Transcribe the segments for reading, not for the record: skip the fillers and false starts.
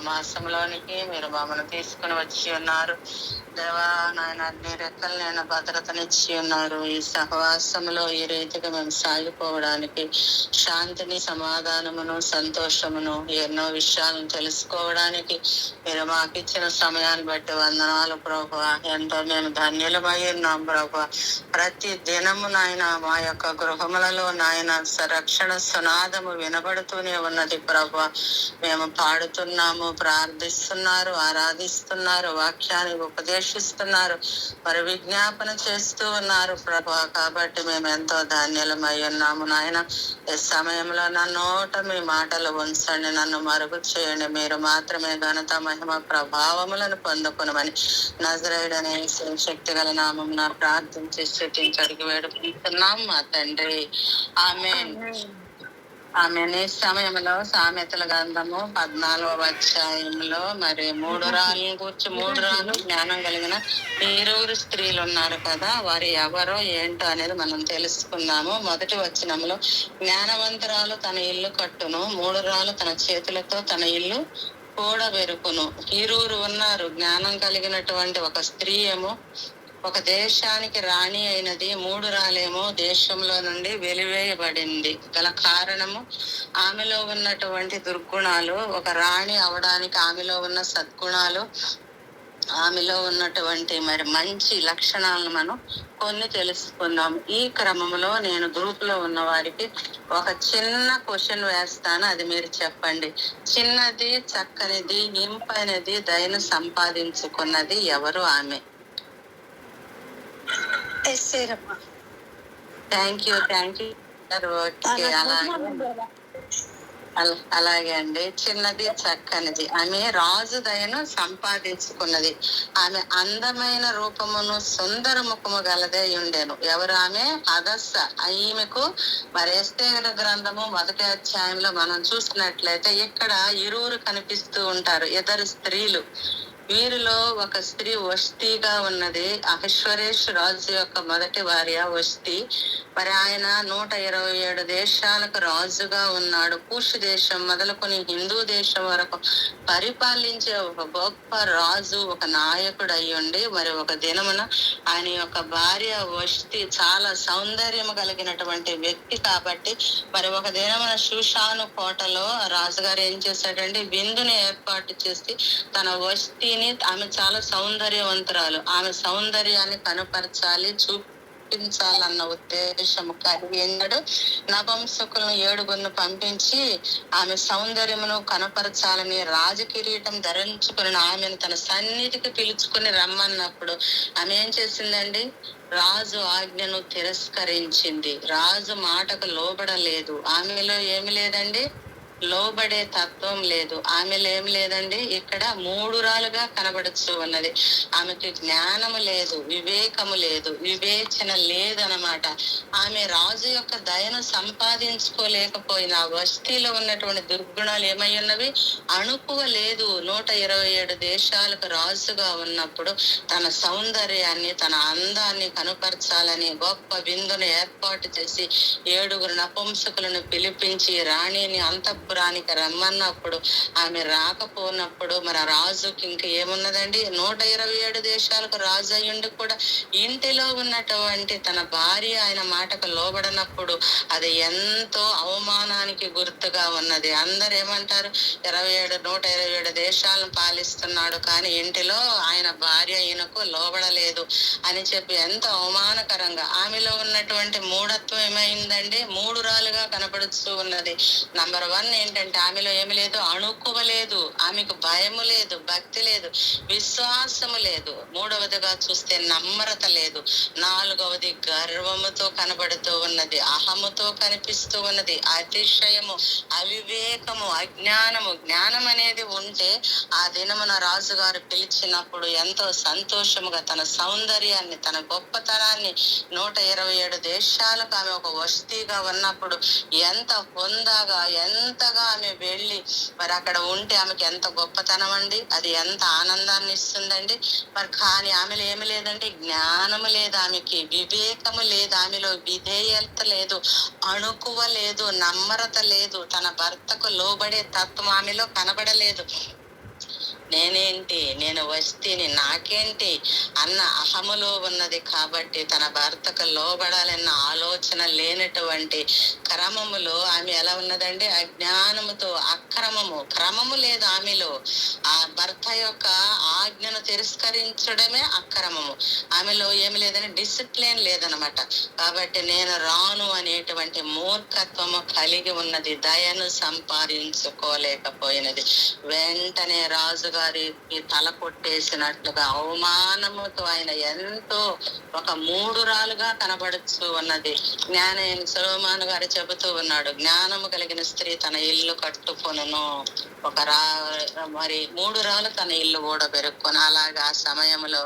సహవాసంలోనికి మీరు మమ్మల్ని తీసుకుని వచ్చి ఉన్నారు. దేవా నాయన నీ రెక్కలు నేను భద్రతనిచ్చి ఉన్నారు. ఈ సహవాసంలో ఈ రీతిగా మేము సాగిపోవడానికి శాంతిని, సమాధానమును, సంతోషమును, ఎన్నో విషయాలను తెలుసుకోవడానికి మీరు మాకు ఇచ్చిన సమయాన్ని బట్టి వందనాలు ప్రభువా. ఎంతో మేము ధన్యులమై ఉన్నాం ప్రభువా. ప్రతి దినము నాయన మా యొక్క గృహములలో నాయన రక్షణ సునాదము వినబడుతూనే ఉన్నది ప్రభువా. మేము పాడుతున్నాము, ప్రార్థిస్తున్నారు, ఆరాధిస్తున్నారు, వాక్యాన్ని ఉపదేశిస్తున్నారు, మరి విజ్ఞాపన చేస్తూ ఉన్నారు ప్రభువా. కాబట్టి మేము ఎంతో ధాన్యులమై ఉన్నాము నాయన. ఈ సమయంలో నా నోట మీ మాటలు ఉంచండి, నన్ను మరుగు చేయండి. మీరు మాత్రమే ఘనత, మహిమ, ప్రభావములను పొందుకునమని నజరేయుడనే శక్తి గల నామం నా ప్రార్థించి స్తుతించడికి వేడుకుంటున్నాం మా తండ్రి. ఆమేన్. ఆమె సమయంలో సామెతల గ్రంథము 14వ అధ్యాయంలో మరి 3 రాళ్ళని కూర్చి 3 రాళ్ళు జ్ఞానం కలిగిన 2 స్త్రీలు ఉన్నారు కదా, వారు ఎవరో ఏంటో అనేది మనం తెలుసుకుందాము. మొదటి వచనంలో జ్ఞానవంతురాలు తన ఇల్లు కట్టును, 3 రాళ్ళు తన చేతులతో తన ఇల్లు కూడబెరుకును. 2 ఉన్నారు. జ్ఞానం కలిగినటువంటి ఒక స్త్రీ ఏమో ఒక దేశానికి రాణి అయినది, 3 రాలేమో దేశంలో నుండి వెలివేయబడింది. గల కారణము ఆమెలో ఉన్నటువంటి దుర్గుణాలు. ఒక రాణి అవడానికి ఆమెలో ఉన్న సద్గుణాలు, ఆమెలో ఉన్నటువంటి మరి మంచి లక్షణాలను మనం కొన్ని తెలుసుకుందాం. ఈ క్రమంలో నేను గ్రూప్ లో ఉన్న వారికి ఒక చిన్న క్వశ్చన్ వేస్తాను, అది మీరు చెప్పండి. చిన్నది, చక్కనిది, ఇంపైనది, దయను సంపాదించుకున్నది ఎవరు? ఆమె. Thank you. అలాగే అండి. చిన్నది, చక్కనిది. ఆమె రాజు దయను సంపాదించుకున్నది. ఆమె అందమైన రూపమును, సుందర ముఖము గలదే ఉండెను. ఎవరు ఆమె? హదస్స. ఈమెకు మరి ఎస్తేరు గ్రంథము 1వ అధ్యాయంలో మనం చూసినట్లయితే ఇక్కడ 2 కనిపిస్తూ ఉంటారు, 2 స్త్రీలు. వీరిలో ఒక స్త్రీ వష్టిగా ఉన్నది. అహశ్వరేష్ రాజు యొక్క మొదటి భార్య వష్టి. మరి ఆయన 127 దేశాలకు రాజుగా ఉన్నాడు. కూషు దేశం మొదలుకొని హిందూ దేశం వరకు పరిపాలించే ఒక గొప్ప రాజు, ఒక నాయకుడు అయ్యుండి మరి ఒక దినమున ఆయన యొక్క భార్య వష్టి చాలా సౌందర్యం కలిగినటువంటి వ్యక్తి కాబట్టి మరి ఒక దినమున షూషాను కోటలో రాజుగారు ఏం చేశాడంటే విందుని ఏర్పాటు చేసి తన వష్టిని, ఆమె చాలా సౌందర్యవంతురాలు, ఆమె సౌందర్యాన్ని కనపరచాలి, చూపించాలన్న ఉద్దేశము కలిగి ఉన్నాడు. నపుంసకులను 7 పంపించి ఆమె సౌందర్యమును కనపరచాలని రాజకిరీటం ధరించుకుని ఆమెను తన సన్నిధికి పిలుచుకుని రమ్మన్నప్పుడు ఆమె ఏం చేసిందండి? రాజు ఆజ్ఞను తిరస్కరించింది. రాజు మాటకు లోబడలేదు. ఆమెలో ఏమి లేదండి? లోబడే తత్వం లేదు. ఆమెలో ఏమి లేదండి? ఇక్కడ 3 రాలుగా కనబడుచు ఉన్నది. ఆమెకి జ్ఞానము లేదు, వివేకము లేదు, వివేచన లేదనమాట. ఆమె రాజు యొక్క దయను సంపాదించుకోలేకపోయిన వష్టిలో ఉన్నటువంటి దుర్గుణాలు ఏమై ఉన్నవి? అణుకువ లేదు. 127 దేశాలకు రాజుగా ఉన్నప్పుడు తన సౌందర్యాన్ని, తన అందాన్ని కనుపరచాలని గొప్ప విందును ఏర్పాటు చేసి 7 నపుంసకులను పిలిపించి రాణిని అంతఃపురానికి రమ్మన్నప్పుడు ఆమె రాకపోయినప్పుడు మరి ఆ రాజుకి ఇంక ఏమున్నదండి? 127 దేశాలకు రాజు అయ్యుండి కూడా ఇంటిలో ఉన్నటువంటి తన భార్య ఆయన మాటకు లోబడినప్పుడు అది ఎంతో అవమానానికి గుర్తుగా ఉన్నది. అందరు ఏమంటారు? 127 దేశాలను పాలిస్తున్నాడు కానీ ఇంటిలో ఆయన భార్య ఈయనకు లోబడలేదు అని చెప్పి ఎంతో అవమానకరంగా ఆమెలో ఉన్నటువంటి మూఢత్వం ఏమైందండి? 3 రాలుగా కనపడుతూ ఉన్నది. నంబర్ 1 ఏంటంటే ఆమెలో ఏమి లేదు? అణుకువ లేదు, ఆమెకు భయము లేదు, భక్తి లేదు, విశ్వాసము లేదు. 3వదిగా చూస్తే నమ్రత లేదు. 4వది గర్వముతో కనబడుతూ ఉన్నది, అహముతో కనిపిస్తూ ఉన్నది, అతిశయము, అవివేకము, అజ్ఞానము. జ్ఞానం అనేది ఉంటే ఆ దినమున రాజుగారు పిలిచినప్పుడు ఎంతో సంతోషముగా తన సౌందర్యాన్ని, తన గొప్పతనాన్ని 127 దేశాలకు ఆమె ఒక వష్టిగా ఉన్నప్పుడు ఎంత హుందాగా, ఎంతగా ఆమె వెళ్ళి మరి అక్కడ ఉంటే ఆమెకి ఎంత గొప్పతనం అండి, అది ఎంత ఆనందాన్ని ఇస్తుందండి. మరి కానీ ఆమెలో ఏమి లేదంటే జ్ఞానము లేదు, ఆమెకి వివేకము లేదు, ఆమెలో విధేయత లేదు, అణుకువ లేదు, నమ్రత లేదు, తన భర్తకు లోబడే తత్వం ఆమెలో కనబడలేదు. నేనేంటి, నేను వస్తీని, నాకేంటి అన్న అహములో ఉన్నది కాబట్టి తన భర్తకు లోబడాలన్న ఆలోచన లేనటువంటి క్రమములో ఆమె ఎలా ఉన్నదండి? అజ్ఞానముతో, క్రమము లేదు ఆమెలో. ఆ భర్త యొక్క ఆజ్ఞను తిరస్కరించడమే అక్రమము. ఆమెలో ఏమి లేదని డిసిప్లిన్ లేదనమాట. కాబట్టి నేను రాను అనేటువంటి మూర్ఖత్వము కలిగి ఉన్నది, దయను సంపాదించుకోలేకపోయినది. వెంటనే రాజుగారికి తల కొట్టేసినట్లుగా అవమానముతో ఆయన ఎంతో ఒక మూఢురాలుగా కనబడుతూ ఉన్నది. జ్ఞానైన సొలొమోను గారు చెబుతూ ఉన్నాడు, జ్ఞానము కలిగిన స్త్రీ తన ఇల్లు కట్టుకొనును, మరి మూఢురాలు తన ఇల్లు కూడా పెరుక్కొని. అలాగా ఆ సమయంలో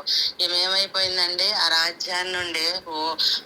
ఏమైపోయిందండి? ఆ రాజ్యాన్ని నుండి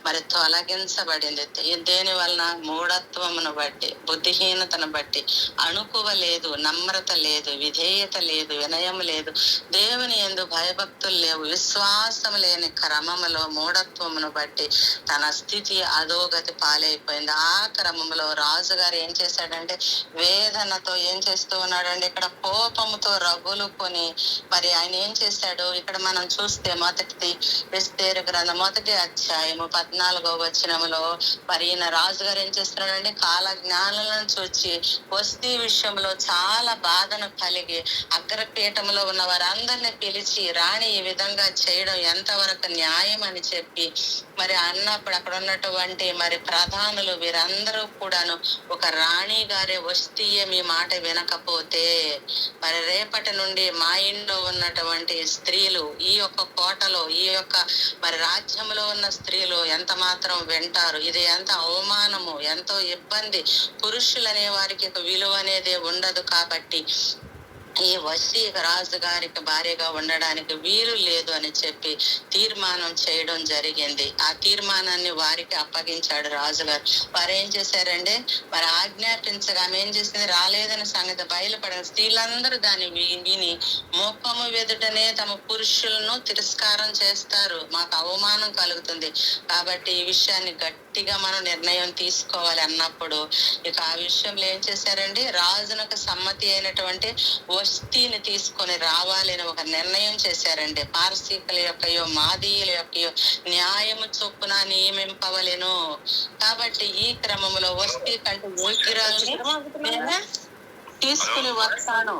మరి తొలగించబడింది. దేని వలన? మూఢత్వమును బట్టి, బుద్ధిహీనతను బట్టి. అణుకువ లేదు, నమ్రత లేదు, విధేయత లేదు, వినయం లేదు, దేవుని యందు భయభక్తులు లేవు, విశ్వాసం లేని క్రమములో మూఢత్వమును బట్టి తన స్థితి అధోగతి పాలైపోయింది. ఆ క్రమంలో రాజుగారు ఏం చేశాడంటే వేదనతో ఏం చేస్తూ ఉన్నాడండి? ఇక్కడ కోపముతో రగులుకొని మరి ఆయన ఏం చేశాడు? ఇక్కడ మనం చూస్తే మొదటిది ఎస్తేరు గ్రంథం 1వ అధ్యాయము 14వ వచనములో మరి ఈయన రాజుగారు ఏం చేస్తున్నాడండి? కాల జ్ఞానులను చూచి వస్తీ విషయంలో చాలా బాధను కలిగి అగ్రపీఠంలో ఉన్న వారందరిని పిలిచి, రాణి ఈ విధంగా చేయడం ఎంతవరకు న్యాయం అని చెప్పి మరి అన్నప్పుడు అక్కడ ఉన్నటువంటి మరి ప్రధానులు వీరందరూ కూడాను, ఒక రాణి గారే వస్తీయే మీ మాట వినకపోతే మరి రేపటి నుండి మా ఇంట్లో ఉన్నటువంటి స్త్రీలు, ఈ యొక్క కోటలో, ఈ యొక్క మరి రాజ్యంలో ఉన్న స్త్రీలు ఎంత మాత్రం వింటారు? ఇది ఎంత అవమానము, ఎంతో ఇబ్బంది. పురుషులనే వారికి విలువ అనేది ఉండదు కాబట్టి ఈ వస్తీ రాజు గారికి భార్యగా ఉండడానికి వీలు లేదు అని చెప్పి తీర్మానం చేయడం జరిగింది. ఆ తీర్మానాన్ని వారికి అప్పగించాడు రాజుగారు. వారు ఏం చేశారంటే మరి ఆజ్ఞాపించగా ఆమె ఏం చేసింది? రాలేదని సంగతి బయలుపడిన స్త్రీలందరూ దాన్ని విని ముఖము వెదుటనే తమ పురుషులను తిరస్కారం చేస్తారు. మాకు అవమానం కలుగుతుంది కాబట్టి ఈ విషయాన్ని గట్టిగా మనం నిర్ణయం తీసుకోవాలి అన్నప్పుడు ఇక ఆ విషయంలో ఏం చేశారండి? రాజునకు సమ్మతి అయినటువంటి వస్తీని తీసుకొని రావాలని ఒక నిర్ణయం చేశారండి. పారసీకుల యొక్కయో మాదీయుల యొక్కయో న్యాయము చొప్పున నియమింపవలెను. కాబట్టి ఈ క్రమంలో వస్తీ కంటే యోగ్యురాలని తీసుకుని వస్తాను.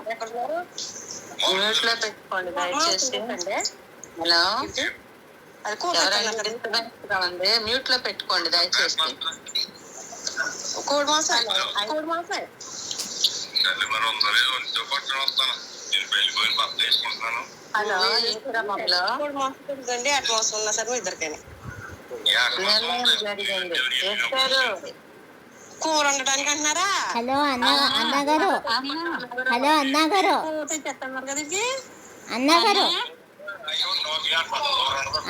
మ్యూట్ లో పెట్టుకోండి దయచేసి. హలో, ఉంది, మ్యూట్ లో పెట్టుకోండి దయచేసి. హలో, ఈ క్రమంలో నిర్ణయం జరిగింది. కూర వండటానికి అంటున్నారా? హలో అన్నగారు, హలో అన్నగారు, అన్నగారు,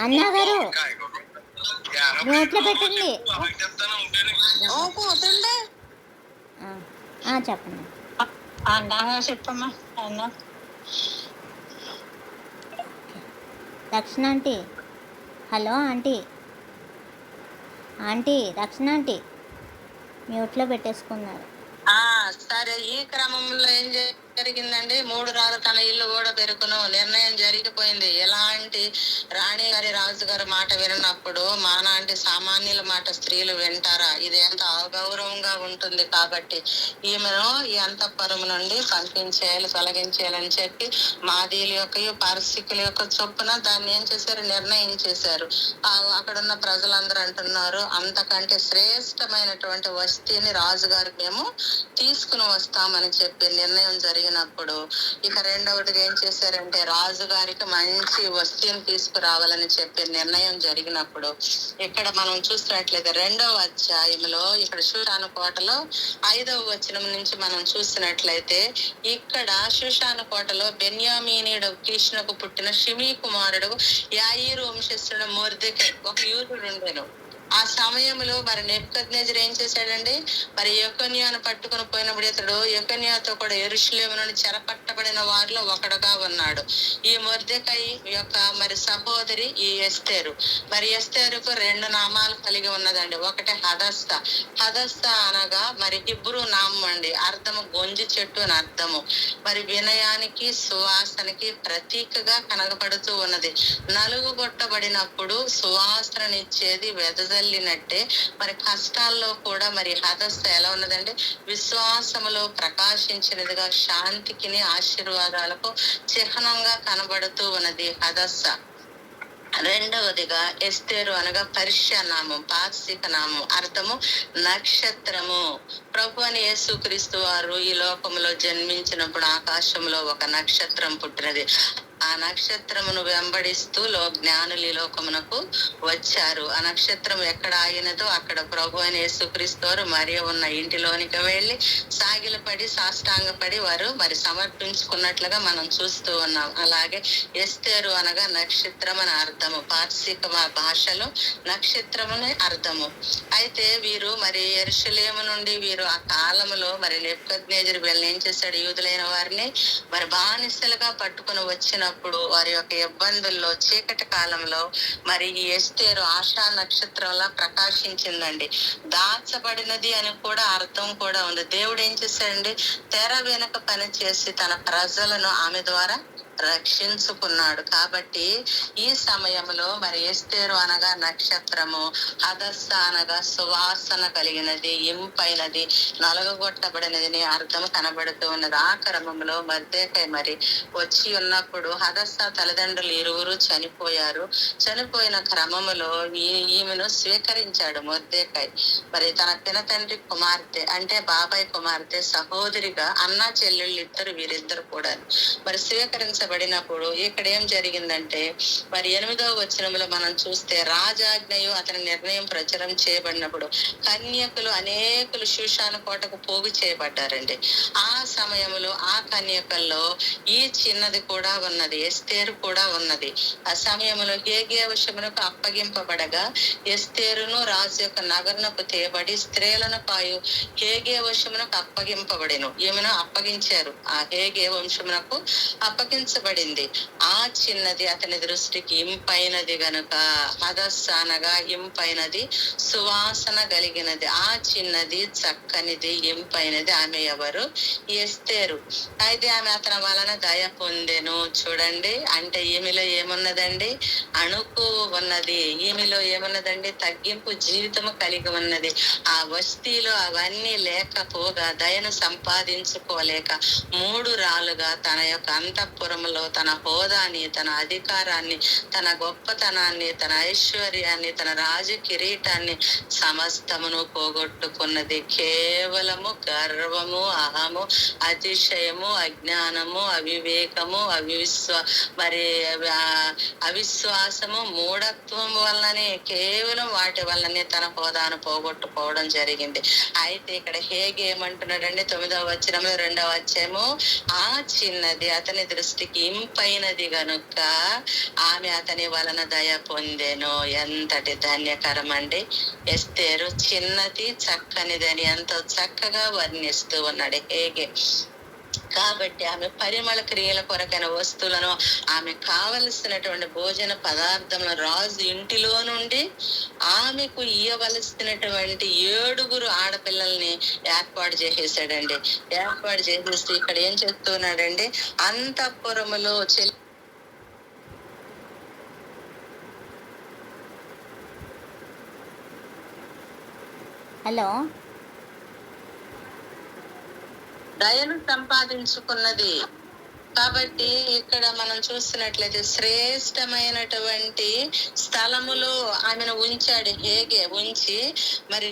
అన్నగారు నోట్లో పెట్టండి. చెప్పండి. చెప్పమ్మా. రక్షణ ఆంటీ, హలో ఆంటీ, ఆంటీ రక్షణ ఆంటీ మ్యూట్లో పెట్టేసుకున్నారు. సరే, ఈ క్రమంలో ఏం జరిగిందండి? మూఢురాలు తన ఇల్లు కూడా పెరుకును నిర్ణయం జరిగిపోయింది. ఎలాంటి రాణి గారి రాజుగారి మాట వినప్పుడు మాలాంటి సామాన్యుల మాట స్త్రీలు వింటారా? ఇది ఎంత అగౌరవంగా ఉంటుంది. కాబట్టి ఈమెను ఈ అంతఃపురం నుండి పంపించేయాలి, తొలగించేయాలని చెప్పి మాదీయుల యొక్క పారసీకుల యొక్క చొప్పున దాన్ని ఏం చేశారు? నిర్ణయించేశారు. అక్కడ ఉన్న ప్రజలందరూ అంటున్నారు, అంతకంటే శ్రేష్టమైనటువంటి వస్తీని రాజుగారికి మేము తీసుకుని వస్తామని చెప్పి నిర్ణయం జరిగినప్పుడు ఇక రెండవటిగా ఏం చేశారంటే రాజుగారికి మంచి వస్తీని తీసుకురావాలని చెప్పి నిర్ణయం జరిగినప్పుడు ఇక్కడ మనం చూసినట్లయితే 2వ అధ్యాయంలో ఇక్కడ షూషాను కోటలో 5వ వచనం నుంచి మనం చూసినట్లయితే ఇక్కడ షూషాను కోటలో బెన్యామీనీయుడు కీషునకు పుట్టిన షిమీ కుమారుడు యాయీరు వంశస్థుడు మొర్దెకై ఒక యూదుడు ఉండెను. ఆ సమయంలో మరి నెబుకద్నెజరు ఏం చేశాడండి, మరి యెకొన్యాను పట్టుకొని పోయినప్పుడు ఇతడు యెకొన్యాతో కూడా యెరూషలేము నుండి చెరపట్టబడిన వారిలో ఒకడుగా ఉన్నాడు. ఈ మొర్దెకై యొక్క మరి సహోదరి ఈ ఎస్తేరు. మరి ఎస్తేరుకు 2 నామాలు కలిగి ఉన్నదండి. ఒకటి హదస్త. హదస్త అనగా మరి హిబ్రూ నామం అండి, అర్థము గొంజి చెట్టు అని అర్థము. మరి వినయానికి సువాసనకి ప్రతీకగా కనగబడుతూ ఉన్నది. నలుగుగొట్టబడినప్పుడు సువాసననిచ్చేది వెదజల్లినట్టే మరి కష్టాల్లో కూడా మరి హదస్త ఎలా ఉన్నదండి, విశ్వాసములో ప్రకాశించినదిగా, శాంతికిని ఆశీర్వాదాలకు చిహ్నంగా కనబడుతూ ఉన్నది హదస్త. రెండవదిగా ఎస్తేరు అనగా పర్షియా నామం, పార్శిక నామం, అర్థము నక్షత్రము. ప్రభు అని యేసుక్రీస్తు వారు ఈ లోకంలో జన్మించినప్పుడు ఆకాశంలో ఒక నక్షత్రం పుట్టినది. ఆ నక్షత్రమును వెంబడిస్తూ జ్ఞానులు ఈ లోకమునకు వచ్చారు. ఆ నక్షత్రం ఎక్కడ ఆగినదో అక్కడ ప్రభు అని యేసుక్రీస్తు వారు మరియ ఉన్న ఇంటిలోనికి వెళ్ళి సాగిలపడి సాష్టాంగపడి వారు మరి సమర్పించుకున్నట్లుగా మనం చూస్తూ ఉన్నాం. అలాగే ఎస్తేరు అనగా నక్షత్రం అని అర్థము, పార్శిక భాషలో నక్షత్రముని అర్థము. అయితే వీరు మరి యెరూషలేము నుండి వీరు ఆ కాలములో మరి నెబుకద్నెజరు వీళ్ళని ఏం చేశాడు, యూదులైన వారిని మరి బానిసలుగా పట్టుకుని వచ్చినప్పుడు వారి యొక్క ఇబ్బందుల్లో చీకటి కాలంలో మరి ఈ ఎస్తేరు ఆశా నక్షత్రంలా ప్రకాశించిందండి. దాచబడినది అని కూడా అర్థం కూడా ఉంది. దేవుడు ఏం చేశాడండి, తెర వెనక పని చేసి తన ప్రజలను ఆమె ద్వారా రక్షించుకున్నాడు. కాబట్టి ఈ సమయంలో మరి ఎస్తేరు అనగా నక్షత్రము, హదస్స అనగా సువాసన కలిగినది, ఇంపైనది, నలగగొట్టబడినది అర్థం కనబడుతూ ఉన్నది. ఆ క్రమంలో మొర్దెకై మరి వచ్చి ఉన్నప్పుడు హదస్స తల్లిదండ్రులు ఇరువురు చనిపోయారు. చనిపోయిన క్రమములో ఈమెను స్వీకరించాడు మొర్దెకై. మరి తన పినతండ్రి కుమార్తె అంటే బాబాయ్ కుమార్తె సహోదరిగా అన్న చెల్లెళ్ళు ఇద్దరు, వీరిద్దరు కూడా మరి స్వీకరించబడినప్పుడు ఇక్కడ ఏం జరిగిందంటే మరి 8వ వచనంలో మనం చూస్తే రాజాజ్ఞయు అతని నిర్ణయం ప్రచురం చేయబడినప్పుడు కన్యకులు అనేకులు షూషాను కోటకు పోగు చేయబడ్డారండి. ఆ సమయంలో ఆ కన్యకల్లో ఈ చిన్నది కూడా ఉన్నది, ఎస్తేరు కూడా ఉన్నది. ఆ సమయంలో హేగే వశమునకు అప్పగింపబడగా ఎస్తేరును రాజు యొక్క నగరునకు తేబడి స్త్రీలను పాయు హేగే వశమునకు అప్పగింపబడిను. ఈమెను అప్పగించారు, ఆ హేగే వంశమునకు అప్పగించబడింది. ఆ చిన్నది అతని దృష్టికి ఇంపైనది గనుక హదస్స అనగా ఇంపైనది, సువాసన కలిగినది. ఆ చిన్నది చక్కనిది, ఇంపైనది. ఆమె ఎవరు, ఎస్తేరు. అయితే ఆమె అతని వలన దయ పొందెను. చూడండి, అంటే ఈమెలో ఏమున్నదండి, అణుకు ఉన్నది. ఈమెలో ఏమున్నదండి, తగ్గింపు జీవితము కలిగి ఉన్నది. ఆ వస్తీలో అవన్నీ లేకపోగా దయను సంపాదించుకోలేక 3 రాలుగా తన యొక్క అంతఃపురంలో తన హోదాని, తన అధికారాన్ని, తన గొప్పతనాన్ని, తన ఐశ్వర్యాన్ని, తన రాజు కిరీటాన్ని సమస్తమును పోగొట్టుకున్నది. కేవలము గర్వము, అహము, అతిశయము, అజ్ఞానము, అవివేకము, అవిశ్వాసము, మూఢత్వం వల్లనే, కేవలం వాటి వల్లనే తన హోదాను పోగొట్టుకోవడం జరిగింది. అయితే ఇక్కడ హేగే ఏమంటున్నాడండి, 9వ వచనంలో 2వ అధ్యాయము, ఆ చిన్నది అతని దృష్టికి ఇంపైనది గనుక ఆమె అతని వలన దయ పొందెను. ఎంతటి ధన్యకరం అండి. ఎస్తేరు చిన్నది, చక్కనిదని ఎంతో చక్కగా వర్ణిస్తూ ఉన్నాడు హేగే. కాబట్టి ఆమె పరిమళ క్రియల కొరకైన వస్తువులను, ఆమె కావలసినటువంటి భోజన పదార్థములను రాజు ఇంటిలో నుండి ఆమెకు ఇయ్యవలసినటువంటి 7 ఆడపిల్లల్ని ఏర్పాటు చేసేసాడండి. ఏర్పాటు చేసేసి ఇక్కడ ఏం చెప్తున్నాడండి, అంతఃపురములో హలో, దయను సంపాదించుకున్నది. కాబట్టి ఇక్కడ మనం చూస్తున్నట్లయితే శ్రేష్టమైనటువంటి స్థలములో ఆమెను ఉంచాడు హేగే. ఉంచి మరి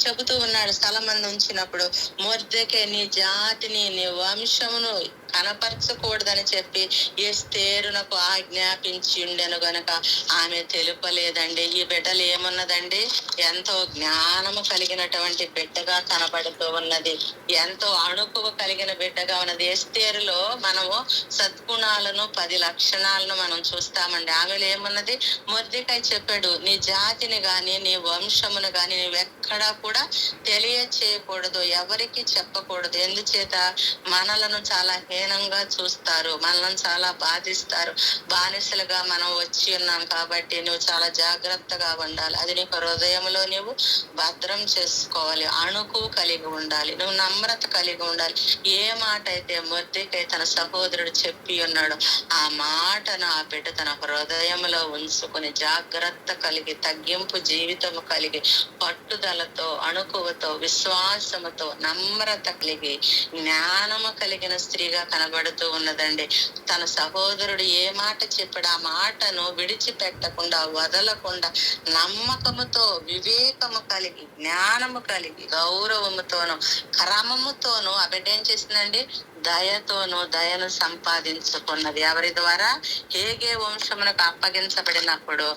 చెబుతూ ఉన్నాడు స్థలం ఉంచినప్పుడు, మొర్దెకై నీ జాతిని, నీ వంశమును కనపరచకూడదని చెప్పి ఎస్తేరునకు ఆజ్ఞాపించి ఉండెను గనక ఆమె తెలుపలేదండి. ఈ బిడ్డలు ఏమున్నదండి, ఎంతో జ్ఞానము కలిగినటువంటి బిడ్డగా కనబడుతూ ఉన్నది, ఎంతో అణుకువ కలిగిన బిడ్డగా ఉన్నది. ఎస్తేరులో మనము సద్గుణాలను 10 లక్షణాలను మనం చూస్తామండి. ఆమెలో ఏమున్నది, మొర్దెకై చెప్పాడు, నీ జాతిని గాని నీ వంశమును గాని నీవెక్కడా కూడా తెలియచేయకూడదు, ఎవరికి చెప్పకూడదు. ఎందుచేత మనలను చాలా హీనంగా చూస్తారు, మనల్ని చాలా బాధిస్తారు, బానిసలుగా మనం వచ్చి ఉన్నాం కాబట్టి నువ్వు చాలా జాగ్రత్తగా ఉండాలి. అది నీకు హృదయంలో నీవు భద్రం చేసుకోవాలి, అణుకు కలిగి ఉండాలి, నువ్వు నమ్రత కలిగి ఉండాలి. ఏ మాట అయితే మొర్దెకై తన సహోదరుడు చెప్పి ఉన్నాడు, ఆ మాటను ఆ బిడ్డ తన హృదయంలో ఉంచుకుని జాగ్రత్త కలిగి, తగ్గింపు జీవితము కలిగి, పట్టుదలతో, అణుకువతో, విశ్వాసముతో, నమ్రత కలిగి, జ్ఞానము కలిగిన స్త్రీగా కనబడుతూ ఉన్నదండి. తన సహోదరుడు ఏ మాట చెప్పాడు ఆ మాటను విడిచిపెట్టకుండా, వదలకుండా, నమ్మకముతో, వివేకము కలిగి, జ్ఞానము కలిగి, గౌరవముతోను, క్రమముతోను ఆ బిడ్డ ఏం చేసిందండి, దయను సంపాదించుకున్నది. ఎవరి ద్వారా, హేగే వంశమునకు అప్పగించబడినప్పుడు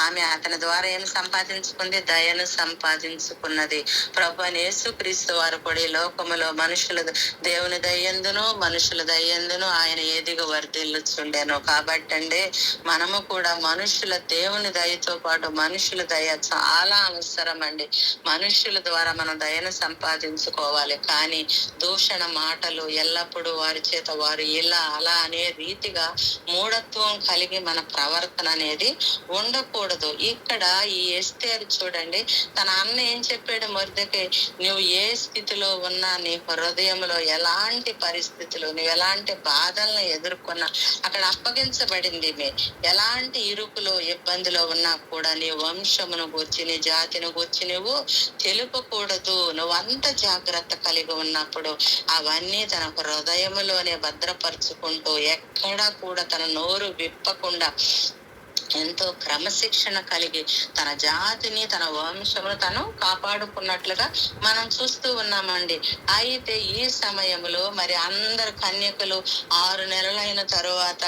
ఆమె అతని ద్వారా ఏం సంపాదించుకుంది, దయను సంపాదించుకున్నది. ప్రభువైన యేసుక్రీస్తు వారు కూడా ఈ లోకములో మనుషుల దేవుని దయ్యందును మనుషుల దయ్యందును ఆయన ఎదిగి వర్ధిల్లుచుండెను. కాబట్టి అండి, మనము కూడా మనుషుల దేవుని దయతో పాటు మనుషుల దయ చాలా అవసరం అండి. మనుషుల ద్వారా మనం దయను సంపాదించుకోవాలి, కానీ దూషణ మాటలు ఎల్లప్పుడూ వారి చేత వారు ఇలా అలా అనే రీతిగా మూఢత్వం కలిగి మన ప్రవర్తన అనేది ఉండకూడదు. ఇక్కడ ఈ ఎస్తేరు చూడండి, తన అన్న ఏం చెప్పాడు మొర్దెకై, నువ్వు ఏ స్థితిలో ఉన్నా, నీ హృదయంలో ఎలాంటి పరిస్థితులు, నువ్వు ఎలాంటి బాధలను ఎదుర్కొన్నా, అక్కడ అప్పగించబడింది ఎలాంటి ఇరుకులో ఇబ్బందిలో ఉన్నా కూడా నీ వంశమును గూర్చి, నీ జాతిని గూర్చి నువ్వు తెలుపకూడదు. నువ్వు అంత జాగ్రత్త కలిగి ఉన్నప్పుడు అవన్నీ తన హృదయములోనే భద్రపరుచుకుంటూ, ఎక్కడా కూడా తన నోరు విప్పకుండా, ఎంతో క్రమశిక్షణ కలిగి తన జాతిని, తన వంశమును తను కాపాడుకున్నట్లుగా మనం చూస్తూ ఉన్నామండి. అయితే ఈ సమయంలో మరి అందరు కన్యకలు 6 నెలలైన తరువాత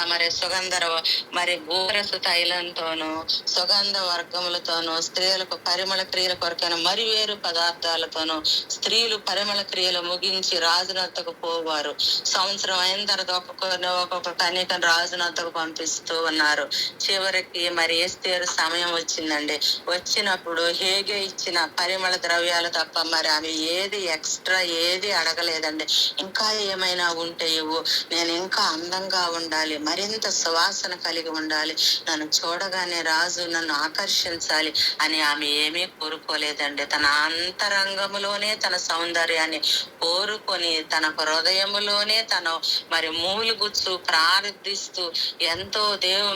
మరి గోరసు తైలంతోనూ, సుగంధ వర్గములతోనూ, స్త్రీలకు పరిమళ క్రియల కొరకైన మరి వేరు పదార్థాలతోనూ స్త్రీలు పరిమళ క్రియలు ముగించి రాజునొద్దకు పోవారు. సంవత్సరం అయిన తర్వాత ఒక్కొక్క కన్యకను రాజునొద్దకు పంపిస్తూ ఉన్నారు. చివరికి మరి ఎస్తేరు సమయం వచ్చిందండి. వచ్చినప్పుడు హేగే ఇచ్చిన పరిమళ ద్రవ్యాలు తప్ప మరి ఆమె ఏది ఎక్స్ట్రా ఏది అడగలేదండి. ఇంకా ఏమైనా ఉంటే ఇవ్వు, నేను ఇంకా అందంగా ఉండాలి, మరింత సువాసన కలిగి ఉండాలి, నన్ను చూడగానే రాజు నన్ను ఆకర్షించాలి అని ఆమె ఏమీ కోరుకోలేదండి. తన అంతరంగములోనే తన సౌందర్యాన్ని కోరుకొని, తన హృదయములోనే తను మరి మూలుగుచ్చు ప్రార్థిస్తూ, ఎంతో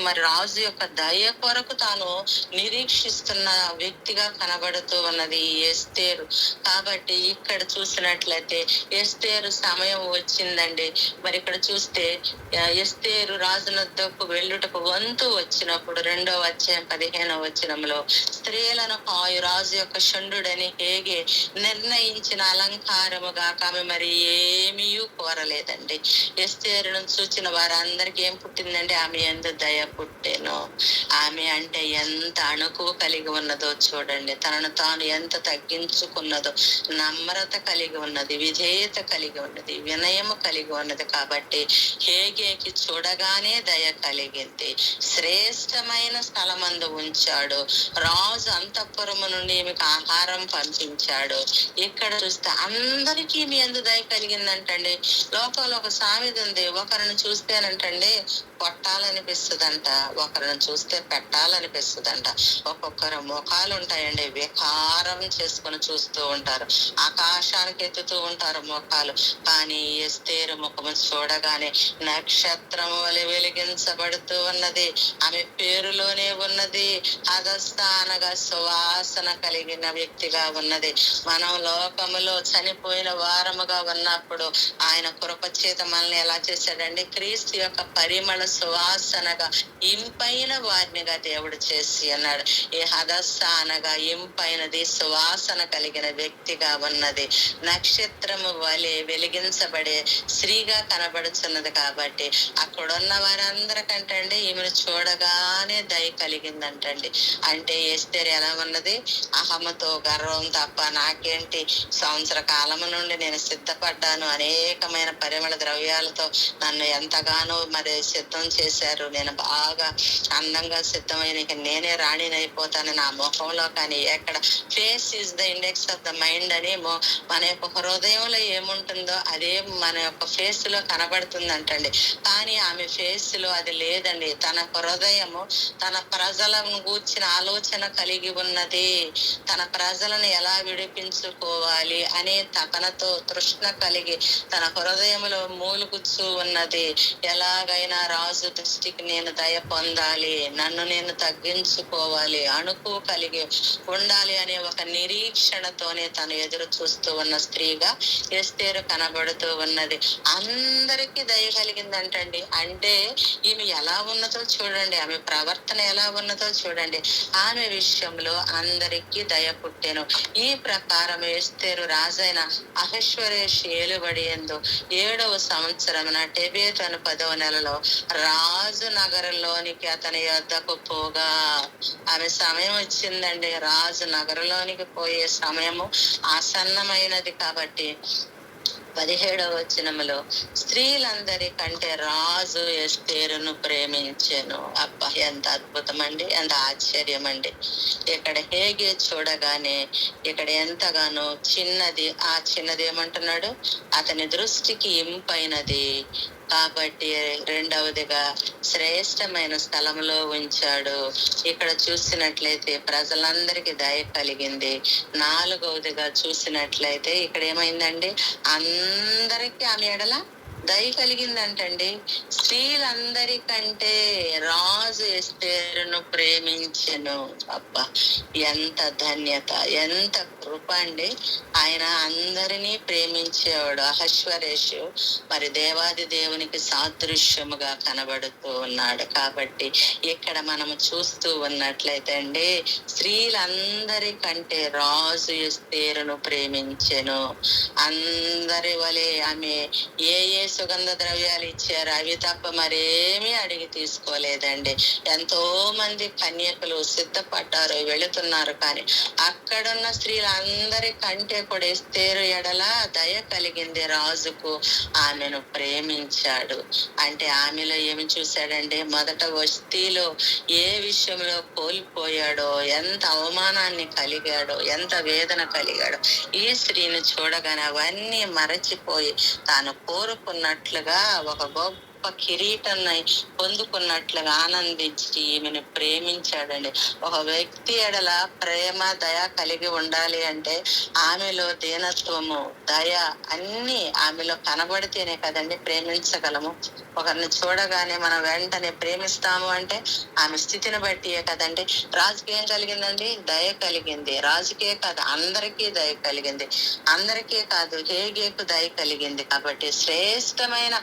మరి రాజు యొక్క దయ కొరకు తాను నిరీక్షిస్తున్న వ్యక్తిగా కనబడుతూ ఉన్నది ఈ ఎస్తేరు. కాబట్టి ఇక్కడ చూసినట్లయితే ఎస్తేరు సమయం వచ్చిందండి. మరి ఇక్కడ చూస్తే ఎస్తేరు రాజునొద్దకు వెళ్ళుటకు వంతు వచ్చినప్పుడు 2వ అధ్యాయం 15వ వచనంలో, స్త్రీలను కాయు రాజు యొక్క షండుడని హేగే నిర్ణయించిన అలంకారముగా ఆమె మరి ఏమీ కోరలేదండి. ఎస్తేరును చూచిన వారందరికీ ఏం పుట్టిందండి, ఆమె యందు దయ పుట్టెను. ఆమె అంటే ఎంత అణుకువ కలిగి ఉన్నదో చూడండి, తనను తాను ఎంత తగ్గించుకున్నదో, నమ్రత కలిగి ఉన్నది, విధేయత కలిగి ఉన్నది, వినయము కలిగి ఉన్నది. కాబట్టి హేగేకి చూడగానే దయ కలిగింది. శ్రేష్టమైన స్థలమందు ఉంచాడు. రాజు అంతఃపురము నుండి మీకు ఆహారం పంపించాడు. ఇక్కడ చూస్తే అందరికీ మీ యందు దయ కలిగిందంటండి. లోకంలో ఒక సామెత ఉంది, ఒకరిని చూస్తేనంటండి కొట్టాలనిపిస్తుందంట, ఒకరిని చూస్తే పెట్టాలనిపిస్తుందంట. ఒక్కొక్కరు ముఖాలు ఉంటాయండి, వికారం చేసుకుని చూస్తూ ఉంటారు, ఆకాశానికి ఎత్తుతూ ఉంటారు ముఖాలు. కానీ ఎస్తేరు ముఖము చూడగానే నక్షత్రము వలె వెలిగించబడుతూ ఉన్నది. ఆమె పేరులోనే ఉన్నది హదస్థ అనగా సువాసన కలిగిన వ్యక్తిగా ఉన్నది. మనం లోకములో చనిపోయిన వారముగా ఉన్నప్పుడు ఆయన కృపచేత మనల్ని ఎలా చేశాడండి, క్రీస్తు యొక్క పరిమళ సువాసనగా ఇంపైన వారినిగా దేవుడు చేసి అన్నాడు. ఈ హదస్స అనగా ఇంపైనది, సువాసన కలిగిన వ్యక్తిగా ఉన్నది, నక్షత్రము వలె వెలిగించబడే స్త్రీగా కనబడుచున్నది. కాబట్టి అక్కడున్న వారందరికంటే అండి ఈమెను చూడగానే దయ కలిగిందంటండి. అంటే ఎస్తేరు ఎలా ఉన్నది? అహమ్మతో, గర్వం తప్ప నాకేంటి, సంవత్సర కాలము నుండి నేను సిద్ధపడ్డాను, అనేకమైన పరిమళ ద్రవ్యాలతో నన్ను ఎంతగానో మరి సిద్ధం చేశారు, నేను బాగా అందంగా సిద్ధమైన ఇక నేనే రాణినైపోతాను నా ముఖంలో. కానీ ఎక్కడ face is the index of the mind అని మన యొక్క హృదయంలో ఏముంటుందో అదే మన యొక్క ఫేస్ లో కనబడుతుందంటండి. కానీ ఆమె ఫేస్ లో అది లేదండి. తన హృదయము తన ప్రజలను గూర్చిన ఆలోచన కలిగి ఉన్నది. తన ప్రజలను ఎలా విడిపించుకోవాలి అనే తపనతో తృష్ణ కలిగి తన హృదయంలో మూలుగుచ్చు ఉన్నది. ఎలాగైనా రాజు దృష్టికి నేను దయ పొందాలి, నన్ను నేను తగ్గించుకోవాలి, అణుకు కలిగి ఉండాలి అనే ఒక నిరీక్షణతోనే తను ఎదురు చూస్తూ ఉన్న స్త్రీగా ఎస్తేరు కనబడుతూ ఉన్నది. అందరికీ దయ కలిగిందంటండి. అంటే ఈమె ఎలా ఉన్నదో చూడండి, ఆమె ప్రవర్తన ఎలా ఉన్నదో చూడండి. ఆమె విషయంలో అందరికీ దయ పుట్టెను. ఈ ప్రకారం ఎస్తేరు రాజైన అహశ్వరేష్ ఏలుబడి యందు 7వ సంవత్సరమున టెబేతు అను 10వ నెలలో రాజు నగరంలోనికి అతని యొద్దకు పోగా, ఆమె సమయం వచ్చిందండి. రాజు నగరంలోనికి పోయే సమయము ఆసన్నమైనది. కాబట్టి 17వ వచనములో స్త్రీలందరి కంటే రాజు ఎస్తేరును ప్రేమించెను. అబ్బా, ఎంత అద్భుతం అండి, ఎంత ఆశ్చర్యం అండి. ఇక్కడ హేగే చూడగానే ఇక్కడ ఎంతగానో చిన్నది, ఆ చిన్నది ఏమంటున్నాడు? అతని దృష్టికి ఇంపైనది కాబట్టి రెండవదిగా శ్రేష్టమైన స్థలంలో ఉంచాడు. ఇక్కడ చూసినట్లయితే ప్రజలందరికీ దయ కలిగింది. 4వదిగా చూసినట్లయితే ఇక్కడ ఏమైందండి? అందరికీ ఆమె ఎడల దయ కలిగిందంటండి. స్త్రీలందరికంటే రాజు ఎస్తేరును ప్రేమించెను. అబ్బా, ఎంత ధన్యత, ఎంత కృప అండి. ఆయన అందరినీ ప్రేమించేవాడు. అహశ్వరేషు మరి దేవాది దేవునికి సాదృశ్యముగా కనబడుతూ ఉన్నాడు. కాబట్టి ఇక్కడ మనము చూస్తూ ఉన్నట్లయితే అండి, స్త్రీలందరికంటే రాజు ఎస్తేరును ప్రేమించెను. అందరి వలె ఆమె ఏ సుగంధ ద్రవ్యాలు ఇచ్చారు, అవి తప్ప మరేమీ అడిగి తీసుకోలేదండి. ఎంతో మంది కన్యకులు సిద్ధపడ్డారు, వెళుతున్నారు. కానీ అక్కడున్న స్త్రీలందరికంటే కూడా ఎస్తేరు ఎడల దయ కలిగింది రాజుకు. ఆమెను ప్రేమించాడు. అంటే ఆమెలో ఏమి చూశాడండి? మొదట వస్తీలో ఏ విషయంలో కోల్పోయాడో, ఎంత అవమానాన్ని కలిగాడో, ఎంత వేదన కలిగాడో, ఈ స్త్రీని చూడగానే అవన్నీ మరచిపోయి తాను కోరుకున్నట్లుగా ఒక గొప్ప కిరీటాన్ని పొందుకున్నట్లుగా ఆనందించి ఈమెను ప్రేమించాడండి. ఒక వ్యక్తి ఎడల ప్రేమ, దయ కలిగి ఉండాలి అంటే ఆమెలో దీనత్వము, దయ అన్ని ఆమెలో కనబడితేనే కదండి ప్రేమించగలము. ఒకరిని చూడగానే మనం వెంటనే ప్రేమిస్తాము అంటే ఆమె స్థితిని బట్టియే కదండి. రాజుకి ఏం కలిగిందండి? దయ కలిగింది. రాజుకే కాదు, అందరికీ దయ కలిగింది. అందరికీ కాదు, హేగేకు దయ కలిగింది. కాబట్టి శ్రేష్టమైన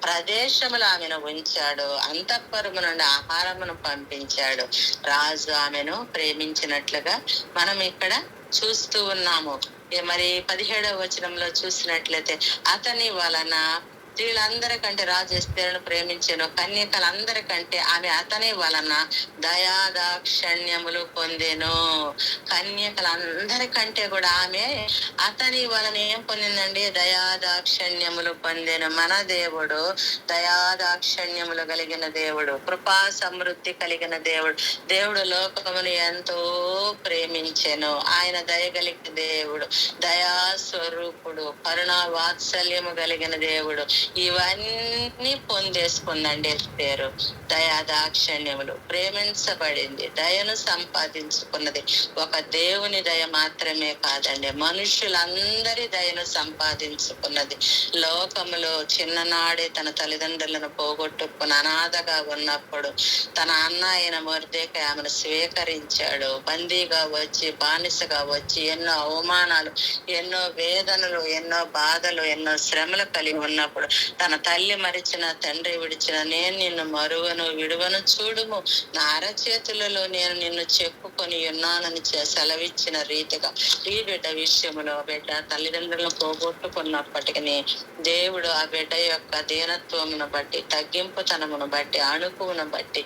ప్రదేశములు ఆమెను ఉంచాడు. అంతఃపురము నుండి ఆహారమును పంపించాడు. రాజు ఆమెను ప్రేమించినట్లుగా మనం ఇక్కడ చూస్తూ ఉన్నాము. మరి 17వ వచనంలో చూసినట్లయితే అతని వలన స్త్రీలందరికంటే రాజు ఎస్తేరును ప్రేమించెను. కన్యకలందరికంటే ఆమె అతని వలన దయాదాక్షణ్యములు పొందెను. కన్యకలందరికంటే కూడా ఆమె అతని వలన ఏం పొందిందండి? దయాదాక్షణ్యములు పొందెను. మన దేవుడు దయాదాక్షణ్యములు కలిగిన దేవుడు, కృపా సమృద్ధి కలిగిన దేవుడు. దేవుడు లోకమును ఎంతో ప్రేమించెను. ఆయన దయగలిగిన దేవుడు, దయాస్వరూపుడు, కరుణా వాత్సల్యము కలిగిన దేవుడు. ఇవన్నీ పొందేసుకుందండి ఎస్తేరు. దయాదాక్షణ్యములు, ప్రేమించబడింది, దయను సంపాదించుకున్నది. ఒక దేవుని దయ మాత్రమే కాదండి, మనుషులందరి దయను సంపాదించుకున్నది. లోకములో చిన్ననాడే తన తల్లిదండ్రులను పోగొట్టుకుని అనాథగా ఉన్నప్పుడు తన అన్న అయిన మొర్దెకై ఆమెను స్వీకరించాడు. బందీగా వచ్చి, బానిసగా వచ్చి ఎన్నో అవమానాలు, ఎన్నో వేదనలు, ఎన్నో బాధలు, ఎన్నో శ్రమలు కలిగి ఉన్నప్పుడు తన తల్లి మరిచిన, తండ్రి విడిచిన, నేను నిన్ను మరువను విడువను, చూడుము నా అరచేతులలో నేను నిన్ను చెప్పుకొని ఉన్నానని సెలవిచ్చిన రీతిగా ఈ బిడ్డ విషయంలో బిడ్డ తల్లిదండ్రులను పోగొట్టుకున్నప్పటికీ దేవుడు ఆ బిడ్డ యొక్క దీనత్వమును బట్టి, తగ్గింపుతనమును బట్టి, అణుకువును బట్టి,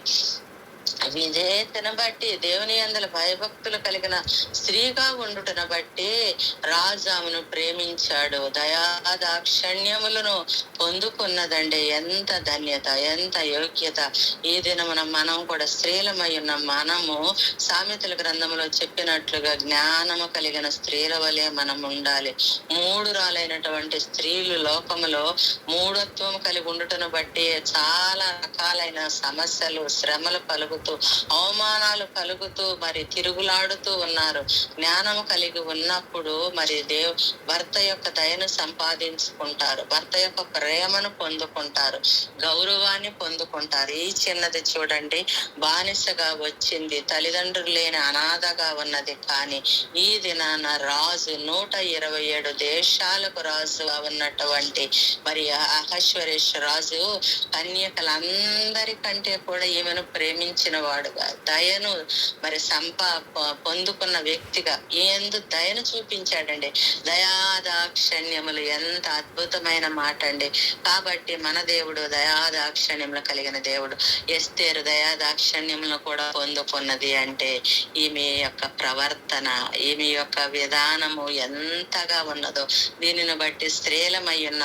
విధేయతను బట్టి, దేవుని యందల భయభక్తులు కలిగిన స్త్రీగా ఉండుటను బట్టి రాజు ఆమెను ప్రేమించాడు. దయాదాక్షణ్యములను పొందుకున్నదండి. ఎంత ధన్యత, ఎంత యోగ్యత! ఈ దినమున మనం కూడా స్త్రీలమై ఉన్న మనము సామెతల గ్రంథంలో చెప్పినట్లుగా జ్ఞానము కలిగిన స్త్రీల వలె మనం ఉండాలి. మూఢురాలైనటువంటి స్త్రీలు లోకములో మూఢత్వం కలిగి ఉండుటను బట్టి చాలా రకాలైన సమస్యలు, శ్రమలు కలుగుతూ, అవమానాలు కలుగుతూ మరి తిరుగులాడుతూ ఉన్నారు. జ్ఞానము కలిగి ఉన్నప్పుడు మరి భర్త యొక్క దయను సంపాదించుకుంటారు, భర్త యొక్క ప్రేమను పొందుకుంటారు, గౌరవాన్ని పొందుకుంటారు. ఈ చిన్నది చూడండి, బానిసగా వచ్చింది, తల్లిదండ్రులు లేని అనాథగా ఉన్నది. కానీ ఈ దినాన రాజు 127 దేశాలకు రాజుగా ఉన్నటువంటి మరి అహశ్వరేష్ రాజు కన్యకలందరికంటే కూడా ఈమెను ప్రేమించిన వాడుగా, దయను మరి పొందుకున్న వ్యక్తిగా ఎందు దయను చూపించాడండి. దయాదాక్షణ్యములు ఎంత అద్భుతమైన మాట అండి. కాబట్టి మన దేవుడు దయాదాక్షణ్యములు కలిగిన దేవుడు. ఎస్తేరు దయాదాక్షణ్యములను కూడా పొందుకున్నది అంటే ఈమె యొక్క ప్రవర్తన, ఈమె యొక్క విధానము ఎంతగా ఉన్నదో దీనిని బట్టి స్త్రీలమై ఉన్న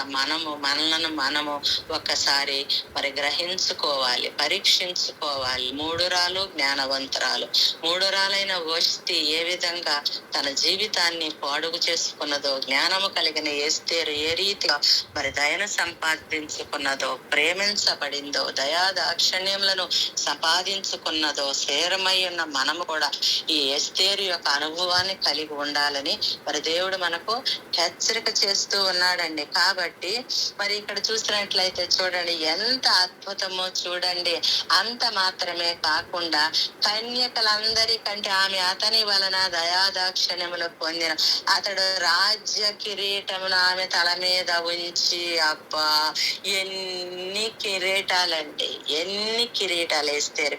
మనము ఒక్కసారి మరి గ్రహించుకోవాలి, పరీక్షించుకోవాలి. మూఢురాలు, జ్ఞానవంతురాలు. మూఢురాలైన వష్టి ఏ విధంగా తన జీవితాన్ని పాడుగు చేసుకున్నదో, జ్ఞానము కలిగిన ఎస్తేరు ఏ రీతిగా మరి దయను సంపాదించుకున్నదో, ప్రేమించబడిందో, దయాదాక్షణ్యములను సంపాదించుకున్నదో, శరీరమై ఉన్న మనము కూడా ఈ ఎస్తేరు యొక్క అనుభవాన్ని కలిగి ఉండాలని మరి దేవుడు మనకు హెచ్చరిక చేస్తూ ఉన్నాడండి. కాబట్టి మరి ఇక్కడ చూసినట్లయితే చూడండి ఎంత అద్భుతమో చూడండి. అంత మాత్రమే కాకుండా కన్యకలందరికంటే ఆమె అతని వలన దయాదాక్షణ్యములు పొందిన, అతడు రాజ్య కిరీటమును ఆమె తల మీద ఉంచి, అబ్బా ఎన్ని కిరీటాలండి, ఎన్ని కిరీటాలు వేస్తారు.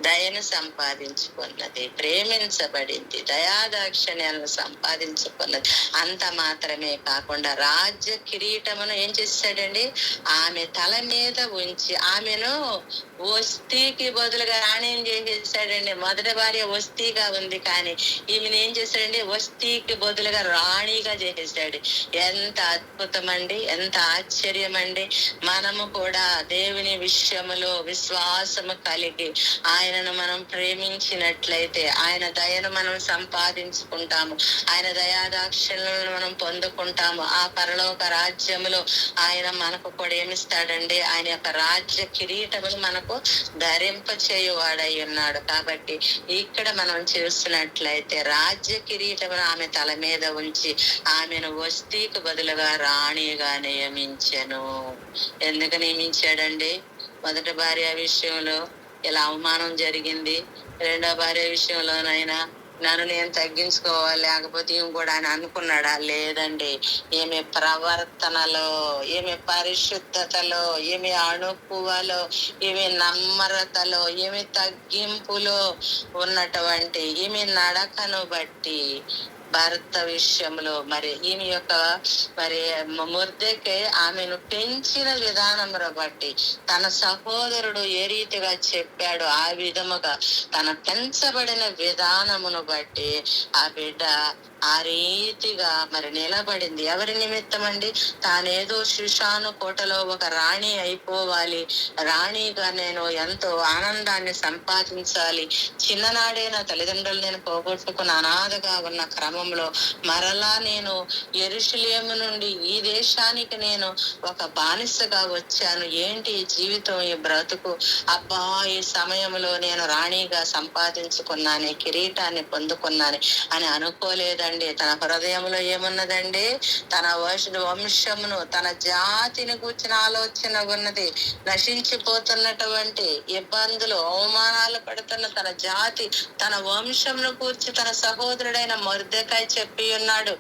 దయను సంపాదించుకున్నది, ప్రేమించబడింది, దయాదాక్షణ్యాలను సంపాదించుకున్నది. అంత మాత్రమే కాకుండా రాజ్య కిరీటమును ఏం చేశాడండి, ఆమె తల మీద ఉంచి ఆమెను వస్తీకి బదులుగా రాణిని చేసేసాడండి. మొదటి భార్య వస్తీగా ఉంది, కానీ ఈమెను ఏం చేశాడండి, వస్తీకి బదులుగా రాణిగా చేసేసాడు. ఎంత అద్భుతం అండి, ఎంత ఆశ్చర్యం అండి. మనము కూడా దేవుని విషయములో విశ్వాసము కలిగి ఆయనను మనం ప్రేమించినట్లయితే ఆయన దయను మనం సంపాదించుకుంటాము, ఆయన దయాదాక్షణ్యాలను మనం పొందుకుంటాము. ఆ పరలోక రాజ్యములో ఆయన మనకు కూడా ఏమిస్తాడండి, ఆయన యొక్క రాజ్య కిరీటమును మనకు ధరింప చేయువాడై ఉన్నాడు. కాబట్టి ఇక్కడ మనం చూస్తున్నట్లయితే రాజ్య కిరీటమును ఆమె తల మీద ఉంచి ఆమెను వస్తీకి బదులుగా రాణిగా నియమించెను. ఎందుకు నియమించాడండి? మొదటి భార్య విషయంలో ఇలా అవమానం జరిగింది, రెండో భార్య విషయంలోనైనా నన్ను నేను తగ్గించుకోవాలి, లేకపోతే ఈమె కూడా ఆయన అనుకున్నాడా? లేదండి. ఈమె ప్రవర్తనలో, ఈమె పరిశుద్ధతలో, ఈమె అణుకువలో, ఈమె నమ్రతలో, ఈమె తగ్గింపులో ఉన్నటువంటి ఈమె నడకను బట్టి భర్త విషయంలో మరి ఈమె యొక్క మరి మొర్దెకై ఆమెను పెంచిన విధానమును బట్టి, తన సహోదరుడు ఏ రీతిగా చెప్పాడు ఆ విధముగా తన పెంచబడిన విధానమును బట్టి ఆ బిడ్డ ఆ రీతిగా మరి నిలబడింది. ఎవరి నిమిత్తం అండి? తానేదో శుషాను కోటలో ఒక రాణి అయిపోవాలి, రాణిగా నేను ఎంతో ఆనందాన్ని సంపాదించాలి, చిన్ననాడే నా తల్లిదండ్రులు నేను పోగొట్టుకున్న అనాథగా ఉన్న క్రమంలో మరలా నేను యెరూషలేము నుండి ఈ దేశానికి నేను ఒక బానిసగా వచ్చాను, ఏంటి ఈ జీవితం, ఈ బ్రతుకు, అబ్బా ఈ సమయంలో నేను రాణిగా సంపాదించుకున్నాను, కిరీటాన్ని పొందుకున్నాను అని అనుకోలేదండి. తన హృదయంలో ఏమున్నదండి? తన వంశమును, తన జాతిని కూర్చిన ఆలోచన ఉన్నది. నశించిపోతున్నటువంటి ఇబ్బందులు, అవమానాలు పడుతున్న తన జాతి, తన వంశమును కూర్చి తన సహోదరుడైన మొర్దెకై చెప్పి ఉన్నాడు.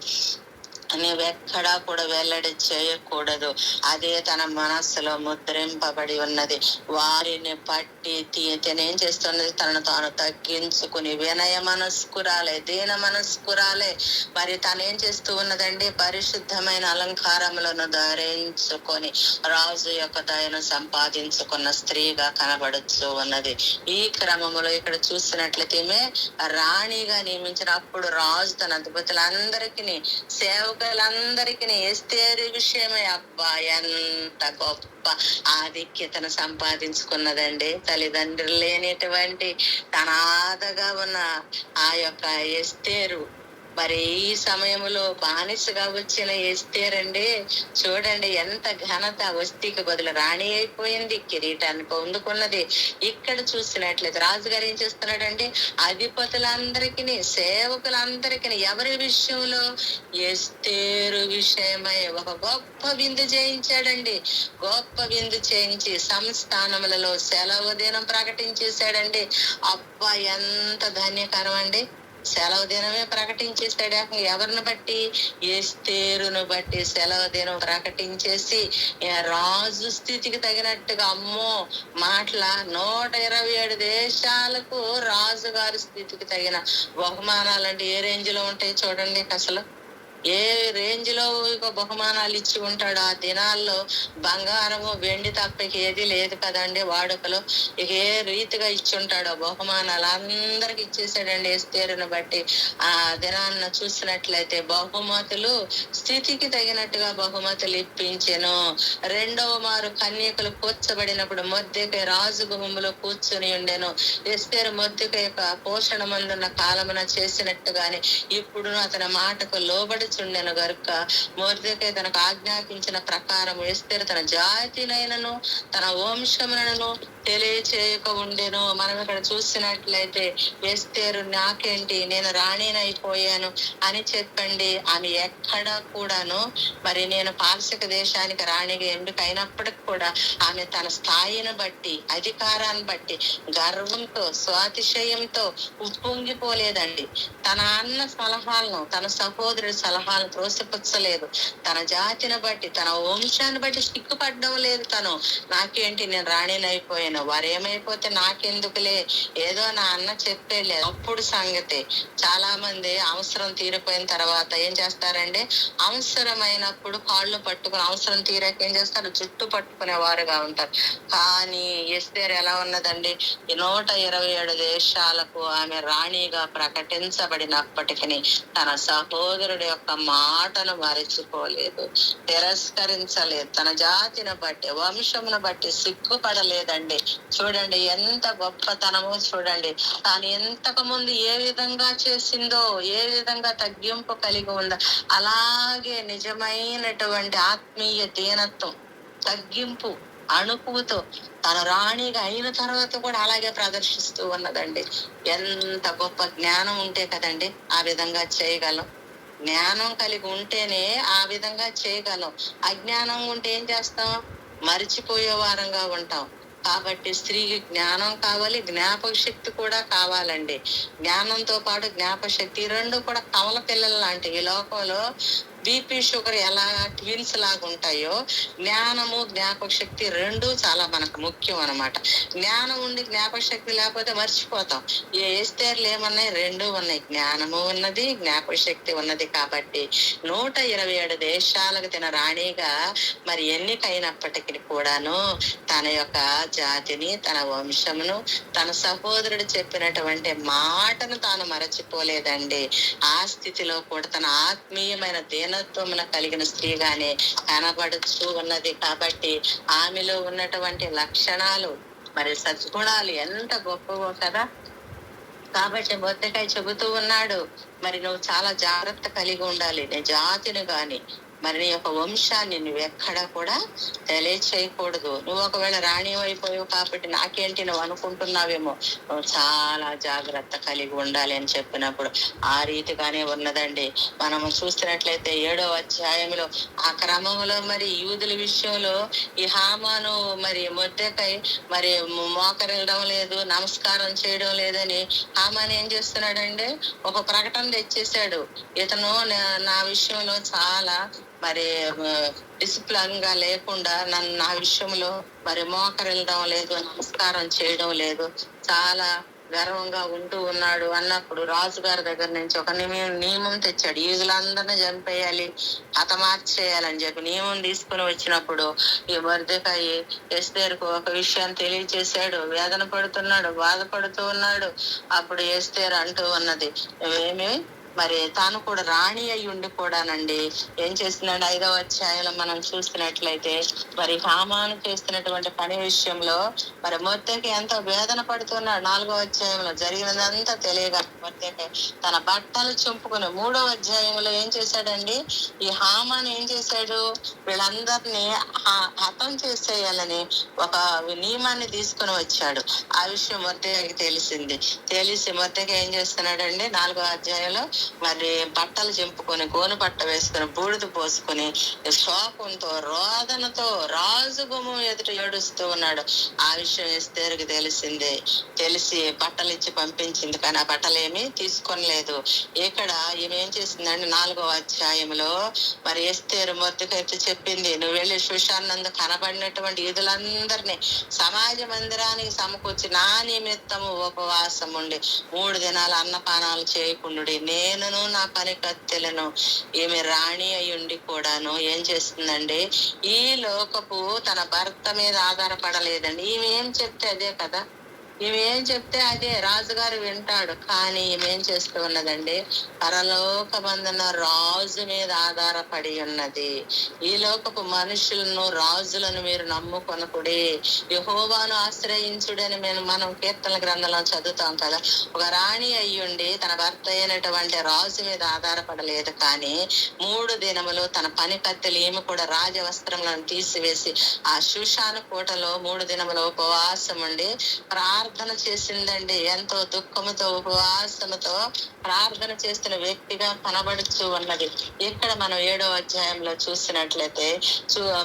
నీవెక్కడా కూడా వెల్లడి చేయకూడదు. అదే తన మనస్సులో ముద్రింపబడి ఉన్నది. వారిని పట్టి తనేం చేస్తున్నది, తనను తాను తగ్గించుకుని వినయ మనస్కురాలే, దీన మనస్కురాలే. మరి తనేం చేస్తూ ఉన్నదండి, పరిశుద్ధమైన అలంకారములను ధరించుకొని రాజు యొక్క దయను సంపాదించుకున్న స్త్రీగా కనబడుతూ ఉన్నది. ఈ క్రమములో ఇక్కడ చూసినట్లయితే ఈమె రాణిగా నియమించినప్పుడు రాజు తన అధిపతులందరికీ సేవకులందరికీ ఎస్తేరు విషయమే అబ్బా ఎంత గొప్ప ఆధిక్యతను సంపాదించుకున్నదండి. తల్లిదండ్రులు లేనిటువంటి అనాథగా ఉన్న ఆ యొక్క ఎస్తేరు మరి ఈ సమయంలో బానిసగా వచ్చిన ఎస్తేరండి, చూడండి ఎంత ఘనత, వస్తీకి బదులు రాణి అయిపోయింది, కిరీటాన్ని పొందుకున్నది. ఇక్కడ చూసినట్లయితే రాజుగారు ఏం చేస్తున్నాడండి, అధిపతులందరికీ సేవకులందరికీ ఎవరి విషయంలో, ఎస్తేరు విషయమై ఒక గొప్ప విందు చేయించాడండి. గొప్ప విందు చేయించి సంస్థానములలో సెలవు దినం ప్రకటించేశాడండి. అబ్బా ఎంత ధన్యకరం అండి. సెలవు దినమే ప్రకటించేశాడు. ఎవరిని బట్టి, ఎస్తేరును బట్టి సెలవు దినం ప్రకటించేసి రాజు స్థితికి తగినట్టుగా, అమ్మో మాటల 127 దేశాలకు రాజుగారి స్థితికి తగిన బహుమానాలు అంటే ఏ రేంజ్ లో ఉంటాయి చూడండి. అసలు ఏ రేంజ్ లో బహుమానాలు ఇచ్చి ఉంటాడు. ఆ దినాల్లో బంగారము వెండి తప్ప ఏది లేదు కదండి వాడుకలో. ఇక ఏ రీతిగా ఇచ్చి ఉంటాడో బహుమానాలు అందరికి ఇచ్చేసాడండి ఎస్తేరును బట్టి. ఆ దినాన్న చూసినట్లయితే బహుమతులు స్థితికి తగినట్టుగా బహుమతులు ఇప్పించెను. రెండవ మారు కన్యకలు కూర్చబడినప్పుడు మొర్దెకై రాజు గుమ్మలో కూర్చుని ఉండెను. ఎస్తేరు మొర్దెకై యొక్క పోషణ మందున్న కాలమున చేసినట్టుగానే ఇప్పుడు అతని మాటకు లోబడి చుండెను గనుక మొర్దెకై తనకు ఆజ్ఞాపించిన ప్రకారం ఎస్తేరు తన జాతినైనను తన వంశములను తెలియచేయక ఉండెను. మనం ఇక్కడ చూసినట్లయితే ఎస్తేరు నాకేంటి, నేను రాణినైపోయాను అని చెప్పండి. ఆమె ఎక్కడ కూడాను మరి నేను పారసిక దేశానికి రాణిగా ఎందుకైనప్పటికి కూడా ఆమె తన స్థాయిని బట్టి, అధికారాన్ని బట్టి గర్వంతో, స్వాతిశయంతో ఉప్పొంగిపోలేదండి. తన అన్న సలహాలను, తన సహోదరుడి సలహాలను త్రోసిపుచ్చలేదు. తన జాతిని బట్టి, తన వంశాన్ని బట్టి సిగ్గుపడ్డం లేదు. తను నాకేంటి, నేను రాణినైపోయాను, వారేమైపోతే నాకెందుకులే, ఏదో నా అన్న చెప్పేలే. అప్పుడు సంగతి చాలా మంది అవసరం తీరిపోయిన తర్వాత ఏం చేస్తారండి, అవసరమైనప్పుడు కాళ్ళు పట్టుకుని, అవసరం తీరాక ఏం చేస్తారు, జుట్టు పట్టుకునే వారుగా ఉంటారు. కానీ ఎస్తేరు ఎలా ఉన్నదండి, 127 దేశాలకు ఆమె రాణిగా ప్రకటించబడినప్పటికీ తన సహోదరుడి యొక్క మాటను మరచిపోలేదు, తిరస్కరించలేదు. తన జాతిని బట్టి, వంశమును బట్టి సిగ్గుపడలేదండి. చూడండి ఎంత గొప్పతనమో చూడండి. తాను ఎంతకు ముందు ఏ విధంగా చేసిందో, ఏ విధంగా తగ్గింపు కలిగి ఉందో, అలాగే నిజమైనటువంటి ఆత్మీయ దీనత్వం, తగ్గింపు, అణుకువతో తన రాణిగా అయిన తర్వాత కూడా అలాగే ప్రదర్శిస్తూ ఉన్నదండి. ఎంత గొప్ప జ్ఞానం ఉంటే కదండి ఆ విధంగా చేయగలం. జ్ఞానం కలిగి ఉంటేనే ఆ విధంగా చేయగలం. అజ్ఞానం ఉంటే ఏం చేస్తాం, మరిచిపోయే వారంగా ఉంటాం. కాబట్టి స్త్రీకి జ్ఞానం కావాలి, జ్ఞాపక శక్తి కూడా కావాలండి. జ్ఞానంతో పాటు జ్ఞాపక శక్తి, రెండు కూడా కవల పిల్లలు లాంటివి. ఈ లోకంలో బీపీ, షుగర్ ఎలా ట్విన్స్ లాగా ఉంటాయో, జ్ఞానము, జ్ఞాపక శక్తి రెండు చాలా మనకు ముఖ్యం అన్నమాట. జ్ఞానం ఉండి జ్ఞాపక శక్తి లేకపోతే మర్చిపోతాం. ఏ ఎస్తేర్లు ఏమన్నాయి, రెండు ఉన్నాయి, జ్ఞానము ఉన్నది, జ్ఞాపక శక్తి ఉన్నది. కాబట్టి 127 దేశాలకు తన రాణిగా మరి ఎన్నికైనప్పటికీ కూడాను తన యొక్క జాతిని, తన వంశమును, తన సహోదరుడు చెప్పినటువంటి మాటను తాను మరచిపోలేదండి. ఆ స్థితిలో కూడా తన ఆత్మీయమైన దీనత్వమున కలిగిన స్త్రీగానే కనబడుతూ ఉన్నది. కాబట్టి ఆమెలో ఉన్నటువంటి లక్షణాలు, మరి సద్గుణాలు ఎంత గొప్పవో కదా. కాబట్టి మొర్దెకై చెబుతూ ఉన్నాడు, మరి నువ్వు చాలా జాగ్రత్త కలిగి ఉండాలి. నీ జాతిని గాని, మరి నీ యొక్క వంశాన్ని నువ్వెక్కడ కూడా తెలియచేయకూడదు. నువ్వు ఒకవేళ రాణి అయిపోయావు కాబట్టి నాకేంటి నువ్వు అనుకుంటున్నావేమో, నువ్వు చాలా జాగ్రత్త కలిగి ఉండాలి అని చెప్పినప్పుడు ఆ రీతిగానే ఉన్నదండి. మనము చూస్తున్నట్లయితే 7వ అధ్యాయంలో ఆ క్రమంలో మరి యూదుల విషయంలో ఈ హామాను మరి మొర్దెకై మరి మోకరిల్లడం లేదు, నమస్కారం చేయడం లేదని హామాను ఏం చేస్తున్నాడండి, ఒక ప్రకటన తెచ్చేసాడు. ఇతను నా విషయంలో చాలా మరి డిసిప్లిన్ గా లేకుండా నా విషయంలో మరి మోకరిల్లడం లేదు, నమస్కారం చేయడం లేదు, చాలా గర్వంగా ఉంటూ ఉన్నాడు అన్నప్పుడు రాజుగారి దగ్గర నుంచి ఒక నియమం తెచ్చాడు. యూదులందరినీ చంపేయాలి, హతమార్చేయాలని చెప్పి నియమం తీసుకుని వచ్చినప్పుడు ఈ మొర్దెకై ఎస్తేరుకు ఒక విషయాన్ని తెలియజేశాడు. వేదన పడుతున్నాడు, బాధపడుతూ ఉన్నాడు. అప్పుడు ఎస్తేరు అంటూ ఉన్నది, నువ్వేమి మరి తాను కూడా రాణి అయి ఉండి కూడానండి ఏం చేస్తున్నాడు, 5వ అధ్యాయంలో మనం చూస్తున్నట్లయితే మరి హామాను చేస్తున్నటువంటి పని విషయంలో మరి మొర్దెకై ఎంతో వేదన పడుతున్నాడు. 4వ అధ్యాయంలో జరిగినదంతా తెలియగా మొర్దెకై తన బట్టలు చింపుకుని 3వ అధ్యాయంలో ఏం చేశాడండి, ఈ హామాను ఏం చేశాడు, వీళ్ళందరినీ హతం చేసేయాలని ఒక నియమాన్ని తీసుకుని వచ్చాడు. ఆ విషయం మొర్దెకైకి తెలిసి మొర్దెకై ఏం చేస్తున్నాడండి, 4వ అధ్యాయంలో మరి బట్టలు చింపుకొని గోను పట్ట వేసుకుని బూడిద పోసుకుని శోకంతో రోదనతో రాజు గుమ్మం ఎదుట ఏడుస్తూ ఉన్నాడు. ఆ విషయం ఎస్తేరుకి తెలిసి బట్టలు ఇచ్చి పంపించింది, కానీ ఆ బట్టలు ఏమి తీసుకొనలేదు. ఇక్కడ ఈమె ఏం చేసిందండి, 4వ అధ్యాయంలో మరి ఎస్తేరు మొర్దెకైతో చెప్పింది, నువ్వు వెళ్ళి షూషాన్ నందు కనబడినటువంటి యూదులందరినీ సమాజ మందిరానికి సమకూర్చి నా నిమిత్తము ఉపవాసం ఉండి 3 దినాలు అన్నపానాలు చేయకుండుడి, నేనును నా పని కత్తెలను. ఈమె రాణి అయ్యుండి కూడాను ఏం చేస్తుందండి, ఈ లోకపు తన భర్త మీద ఆధారపడలేదండి. ఈమె ఏం చెప్తే అదే కదా, ఈమె ఏం చెప్తే అదే రాజుగారు వింటాడు. కానీ ఈమె ఏం చేస్తూ ఉన్నదండి, పరలోక బంధన రాజు మీద ఆధారపడి ఉన్నది. ఈ లోకపు మనుషులను రాజులను మీరు నమ్ముకొనకుడి, యెహోవాను ఆశ్రయించుడని మనం కీర్తన గ్రంథంలో చదువుతాం కదా. ఒక రాణి అయ్యుండి తన భర్త అయినటువంటి రాజు మీద ఆధారపడలేదు, కానీ 3 దినములు తన పని కత్తెలు ఈమె కూడా రాజవస్త్రములను తీసివేసి ఆ షూషాను కోటలో 3 దినములు ఉపవాసం ఉండి ప్రార్థన చేసిందండి. ఎంతో దుఃఖముతో ఉపవాసముతో ప్రార్థన చేస్తున్న వ్యక్తిగా కనబడుతూ ఉన్నది. ఇక్కడ మనం 7వ అధ్యాయంలో చూసినట్లయితే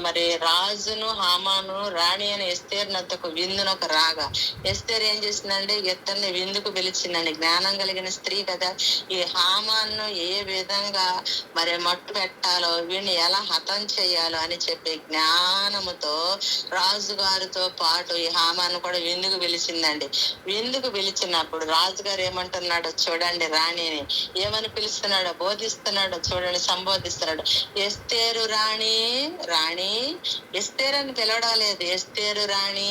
మరి రాజును హామాను రాణి అని ఎస్తేరు నద్దకు విందునొక రాగా ఎస్తేరు ఏం చేసిందండి, ఇద్దరిని విందుకు పిలిచిందండి. జ్ఞానం కలిగిన స్త్రీ కదా. ఈ హామాను ఏ విధంగా మరి మట్టు పెట్టాలో, వీడిని ఎలా హతం చేయాలో అని చెప్పి జ్ఞానముతో రాజుగారితో పాటు ఈ హామాను కూడా విందుకు పిలిచిందండి. విందుకు పిలిచినప్పుడు రాజుగారు ఏమంటున్నాడో చూడండి, రాణిని ఏమని పిలుస్తున్నాడో, బోధిస్తున్నాడో చూడండి, సంబోధిస్తున్నాడు. ఎస్తేరు రాణి, ఎస్తేరు అని పిలవడం లేదు, ఎస్తేరు రాణి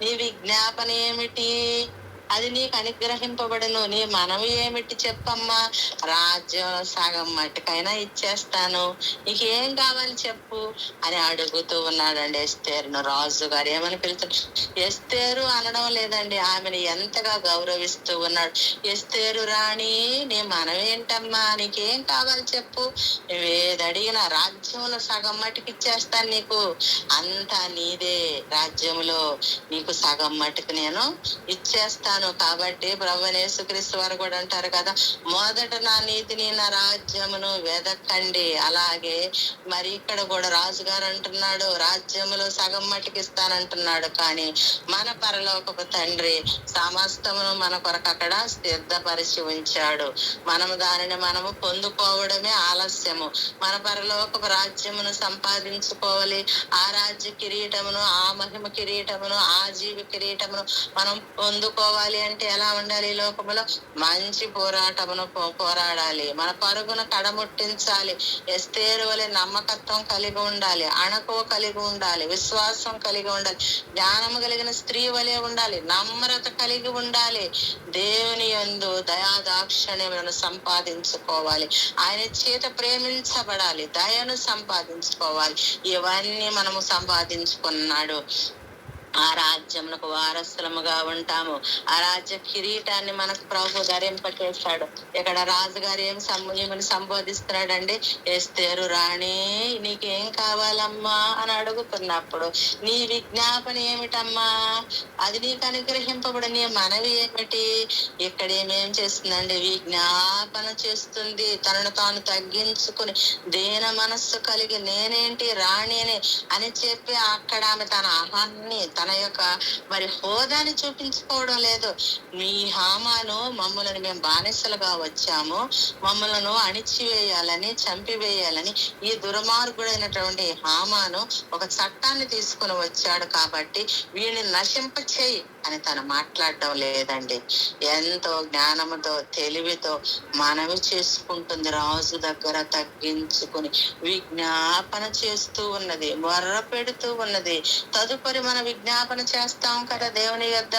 నీ విజ్ఞాపన ఏమిటి, అది నీకు అనుగ్రహింపబడును, నీ మనవి ఏమిటి చెప్పమ్మా, రాజ్యం సగం మట్టుకైనా ఇచ్చేస్తాను, నీకేం కావాలి చెప్పు అని అడుగుతూ ఉన్నాడండి ఎస్తేరును. రాజు గారు ఏమని పిలుస్తాడు, ఎస్తేరు అనడం లేదండి, ఆమెను ఎంతగా గౌరవిస్తూ ఉన్నాడు. ఎస్తేరు రాణి నీ మనవేంటమ్మా, నీకేం కావాలి చెప్పు, నువ్వేది అడిగినా రాజ్యంలో సగం మట్టుకు ఇచ్చేస్తాను, నీకు అంతా నీదే, రాజ్యంలో నీకు సగం మట్టుకు నేను ఇచ్చేస్తాను. కాబట్టి ప్రభువైన యేసుక్రీస్తు వారు కూడా అంటారు కదా, మొదట నా నీతిని నా రాజ్యమును వెదకండి. అలాగే మరి ఇక్కడ కూడా రాజుగారు అంటున్నాడు, రాజ్యములో సగం మట్టుకు ఇస్తానంటున్నాడు. కానీ మన పరలోకపు తండ్రి సమస్తమును మన కొరకు అక్కడ సిద్ధపరిచి ఉంచాడు. మనము దానిని మనము పొందుకోవడమే ఆలస్యము. మన పరలోకపు రాజ్యమును సంపాదించుకోవాలి. ఆ రాజ్య కిరీటమును, ఆ మహిమ కిరీటమును, ఆ జీవి కిరీటమును మనం పొందుకోవాలి అంటే ఎలా ఉండాలి, ఈ లోకములో మంచి పోరాటమును పోరాడాలి, మన పరుగును కడముట్టించాలి. ఎస్తేరు వలె నమ్మకత్వం కలిగి ఉండాలి, అణకువ కలిగి ఉండాలి, విశ్వాసం కలిగి ఉండాలి, జ్ఞానము కలిగిన స్త్రీ వలె ఉండాలి, నమ్రత కలిగి ఉండాలి, దేవుని యందు దయాదాక్షిణ్యములను సంపాదించుకోవాలి, ఆయన చేత ప్రేమించబడాలి, దయను సంపాదించుకోవాలి. ఇవన్నీ మనము సంపాదించుకున్నాడు. ఆ రాజ్యమునకు వారసులముగా ఉంటాము. ఆ రాజ్య కిరీటాన్ని మనకు ప్రభు ధరింపచేశాడు. ఇక్కడ రాజుగారు ఏమని సంబోధిస్తున్నాడండి? ఎస్తేరు రాణి, నీకేం కావాలమ్మా అని అడుగుతున్నప్పుడు నీ విజ్ఞాపన ఏమిటమ్మా, అది నీకు అనుగ్రహింపబడి నీ మనవి ఏమిటి? ఇక్కడ ఏమేం చేస్తుందండి? విజ్ఞాపన చేస్తుంది. తనను తాను తగ్గించుకుని దేన మనస్సు కలిగి నేనేంటి రాణి అని చెప్పి అక్కడ ఆమె తన ఆహాన్ని, తన యొక్క మరి హోదాని చూపించుకోవడం లేదు. మీ హామాను మమ్మల్ని మేము బానిసలుగా వచ్చాము, మమ్మలను అణిచివేయాలని, చంపివేయాలని ఈ దుర్మార్గుడైనటువంటి హామాను ఒక చట్టాన్ని తీసుకుని వచ్చాడు కాబట్టి వీడిని నశింప చేయి అని తను మాట్లాడడం లేదండి. ఎంతో జ్ఞానముతో, తెలివితో మనవి చేసుకుంటుంది. రాజు దగ్గర తగ్గించుకుని విజ్ఞాపన చేస్తూ ఉన్నది, మొర్ర పెడుతూ ఉన్నది. తదుపరి మన విజ్ఞాపన చేస్తాం కదా దేవుని యొద్ద.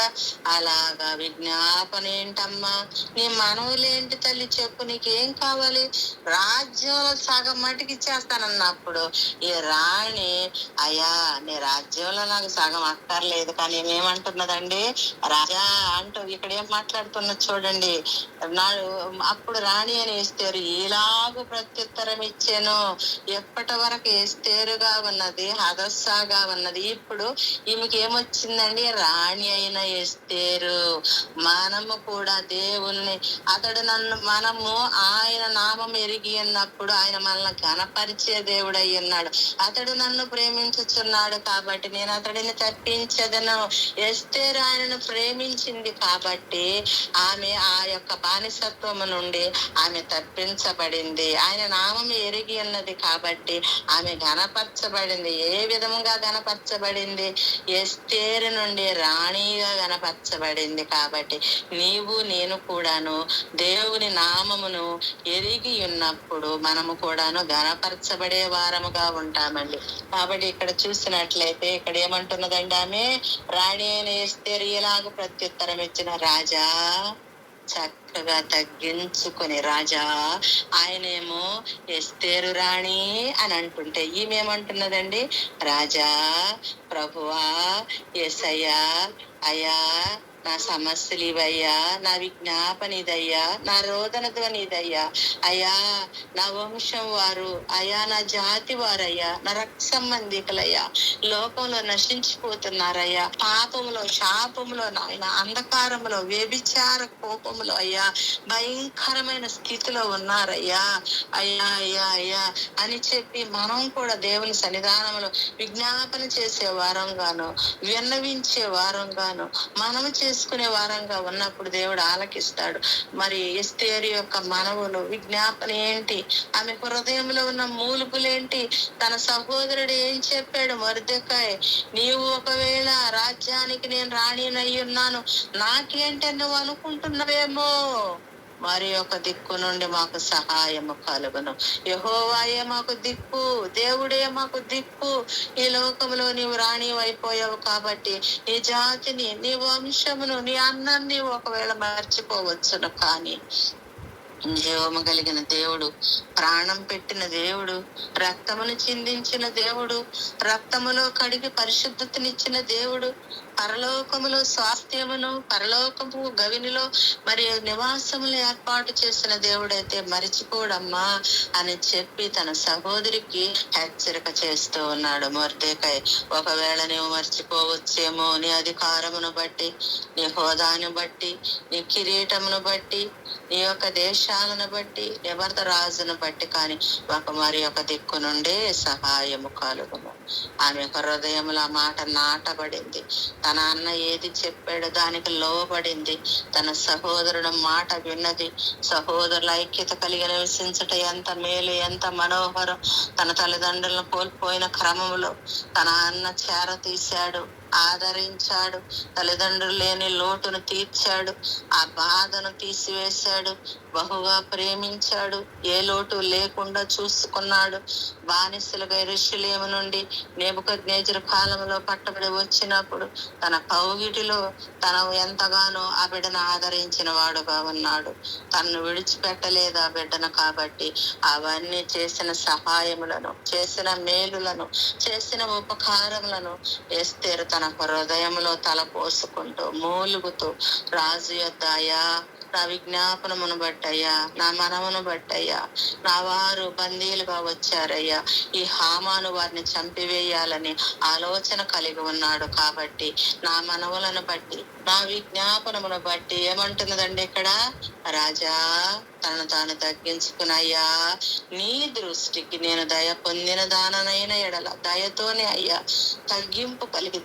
అలాగా విజ్ఞాపన ఏంటమ్మా, నీ మనవులేంటి తల్లి చెప్పు, నీకేం కావాలి? రాజ్యంలో సగం మటుకి ఇచ్చేస్తానన్నప్పుడు ఈ రాణి, అయ్యా నీ రాజ్యంలో నాకు సగం అక్కర్లేదు, కానీ ఏమంటున్నదండి? రాజా అంటూ ఇక్కడ ఏం మాట్లాడుతున్నది చూడండి. అప్పుడు రాణి అని ఎస్తేరు ఇలాగూ ప్రత్యుత్తరం ఇచ్చాను. ఎప్పటి వరకు ఎస్తేరుగా ఉన్నది, హదస్సాగా ఉన్నది. ఇప్పుడు ఈమెకి ఏమొచ్చిందండి? రాణి అయిన ఎస్తేరు. మనము కూడా దేవుణ్ణి, మనము ఆయన నామం ఎరిగి ఉన్నప్పుడు ఆయన మనల్ని ఘనపరిచే దేవుడు అయి ఉన్నాడు. అతడు నన్ను ప్రేమించుచున్నాడు కాబట్టి నేను అతడిని తప్పించదను. ఎస్తేరు ఆయనను ప్రేమించింది కాబట్టి ఆమె ఆ యొక్క బానిసత్వము నుండి ఆమె తప్పించబడింది. ఆయన నామం ఎరిగి ఉన్నది కాబట్టి ఆమె ఘనపరచబడింది. ఏ విధముగా ఘనపరచబడింది? ఎస్తేరు నుండి రాణిగా ఘనపరచబడింది. కాబట్టి నీవు నేను కూడాను దేవుని నామమును ఎరిగి ఉన్నప్పుడు మనము కూడాను ఘనపరచబడే వారముగా ఉంటామండి. కాబట్టి ఇక్కడ చూసినట్లయితే ఇక్కడ ఏమంటున్నదండి? ఆమె రాణి అయిన ఎస్తేరు ఇలాగ ప్రత్యుత్తరం ఇచ్చిన, రాజా చక్కగా తగ్గించుకుని, రాజా ఆయనేమో ఎస్తేరు రాణి అని అంటుంటే ఈమెమంటున్నదండి? రాజా, ప్రభువా, యేసయ్యా, అయ్యా నా సమస్యలు ఇవయ్యా, నా విజ్ఞాపన ఇదయ్యా, నా రోదన ధ్వని ఇదయ్యా, అయ్యా నా వంశం వారు, అయ్యా నా జాతి వారయ్యా, నా రక్త సంబంధికులయ్యా లోకంలో నశించిపోతున్నారయ్యా, పాపములో, శాపములో, నాయన అంధకారములో, వ్యభిచార కోపములో అయ్యా భయంకరమైన స్థితిలో ఉన్నారయ్యా, అయ్యా అయ్యా అయ్యా అని చెప్పి మనం కూడా దేవుని సన్నిధానంలో విజ్ఞాపన చేసే వారంగాను, విన్నవించే వారంగాను, మనము చేసుకునే వారంగా ఉన్నప్పుడు దేవుడు ఆలకిస్తాడు. మరి ఎస్తేరు యొక్క మనవులు, విజ్ఞాపన ఏంటి? ఆమె హృదయంలో ఉన్న మూలుగులేంటి? తన సహోదరుడు ఏం చెప్పాడు? మొర్దెకాయ్, నీవు ఒకవేళ రాజ్యానికి నేను రాణినై ఉన్నాను, నాకేంటే నువ్వు అనుకుంటున్నావేమో, మరి ఒక దిక్కు నుండి మాకు సహాయము కలుగును. యెహోవాయే మాకు దిక్కు, దేవుడే మాకు దిక్కు. ఈ లోకంలో నీవు రాణి అయిపోయావు కాబట్టి నీ జాతిని, నీ వంశమును, నీ అన్నాన్ని ఒకవేళ మర్చిపోవచ్చును, కానీ జీవము కలిగిన దేవుడు, ప్రాణం పెట్టిన దేవుడు, రక్తమును చిందించిన దేవుడు, రక్తములో కడిగి పరిశుద్ధతనిచ్చిన దేవుడు, పరలోకములో స్వాస్థ్యమును, పరలోకము గవినిలో మరి నివాసములు ఏర్పాటు చేసిన దేవుడైతే మరిచిపోడమ్మా అని చెప్పి తన సహోదరికి హెచ్చరిక చేస్తూ ఉన్నాడు మొర్దెకాయ్. ఒకవేళ నీవు మర్చిపోవచ్చేమో, నీ అధికారమును బట్టి, నీ హోదాను బట్టి, నీ కిరీటమును బట్టి, నీ యొక్క దేశాలను బట్టి, నీ భర్త రాజును బట్టి, కానీ మరి ఒక దిక్కు నుండి సహాయము కలుగును. ఆమె యొక్క హృదయములో ఆ మాట నాటబడింది. తన అన్న ఏది చెప్పాడో దానికి లోబడింది. తన సహోదరుడు మాట విన్నది. సహోదరుల ఐక్యత కలిగి నివసించట ఎంత మేలు, ఎంత మనోహరం. తన తల్లిదండ్రులను కోల్పోయిన క్రమంలో తన అన్న చేర తీశాడు, ఆదరించాడు, తల్లిదండ్రులు లేని లోటును తీర్చాడు, ఆ బాధను తీసివేశాడు, బహుగా ప్రేమించాడు, ఏ లోటు లేకుండా చూసుకున్నాడు. బానిసలుగా యెరూషలేము నుండి నెబుకద్నెజరు కాలంలో పట్టబడి వచ్చినప్పుడు తన కౌగిటిలో తను ఎంతగానో ఆ బిడ్డను ఆదరించిన వాడుగా ఉన్నాడు. తనను విడిచిపెట్టలేదు ఆ బిడ్డను. కాబట్టి అవన్నీ చేసిన సహాయములను, చేసిన మేలులను, చేసిన ఉపకారములను ఎస్తేరు తన హృదయంలో తల పోసుకుంటూ మూలుగుతూ రాజు యొద్ద, అయ్యా నా విజ్ఞాపనమును బట్టయ్యా, నా మనమును బట్టయ్యా, నా వారు బందీలుగా వచ్చారయ్యా, ఈ హామాను వారిని చంపివేయాలని ఆలోచన కలిగి ఉన్నాడు కాబట్టి నా మనవులను బట్టి నా విజ్ఞాపనమును బట్టి ఏమంటున్నదండి ఇక్కడ, రాజా తనను తాను తగ్గించుకునయ్యా, నీ దృష్టికి నేను దయ పొందిన దాననైన ఎడల, దయతోనే అయ్యా తగ్గింపు కలిగి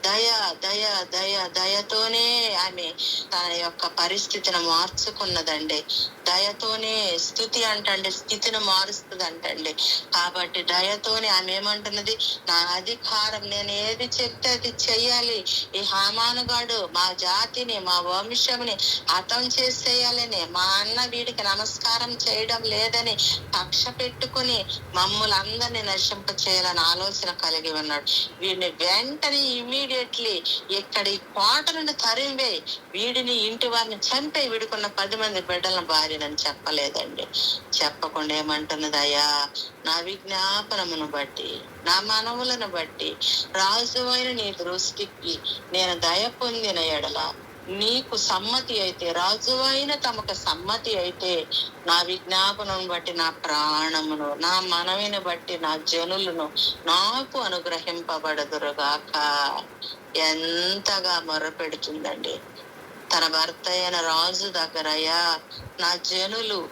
దయతోనే ఆమె తన యొక్క పరిస్థితిని మార్చుకున్నదండి. దయతోనే స్థుతి అంటండి, స్థితిని మారుస్తుంది అంటండి. కాబట్టి దయతోనే ఆమె ఏమంటున్నది, నా అధికారం నేను ఏది చెప్తే అది చెయ్యాలి, ఈ హామానుగాడు మా జాతిని మా వంశంని హతం చేసేయాలని, మా అన్న వీడికి నమస్కారం చేయడం లేదని కక్ష పెట్టుకుని మమ్మల్ని అందరినీ నశింప చేయాలని ఆలోచన కలిగి ఉన్నాడు. వీడిని వెంటనే ఇమ్మీడియట్లీ ఇక్కడి కోట నుండి తరివే, వీడిని ఇంటి వారిని చంపే, వీడుకున్న 10 మంది బిడ్డలను భార్యనని చెప్పలేదండి. చెప్పకుండా ఏమంటున్నది, అయ్యా నా విజ్ఞాపనమును బట్టి నా మనవులను బట్టి రాజు అయిన నీ దృష్టికి నేను దయ పొందిన ఎడల, నీకు సమ్మతి అయితే, రాజు అయిన తమకు సమ్మతి అయితే, నా విజ్ఞాపనం బట్టి నా ప్రాణమును, నా మనవిని బట్టి నా జనులను నాకు అనుగ్రహింపబడదురుగాక. ఎంతగా మొరపెడుతుందండి తన భర్త అయిన రాజు దగ్గర, అయ్యా నా జనులు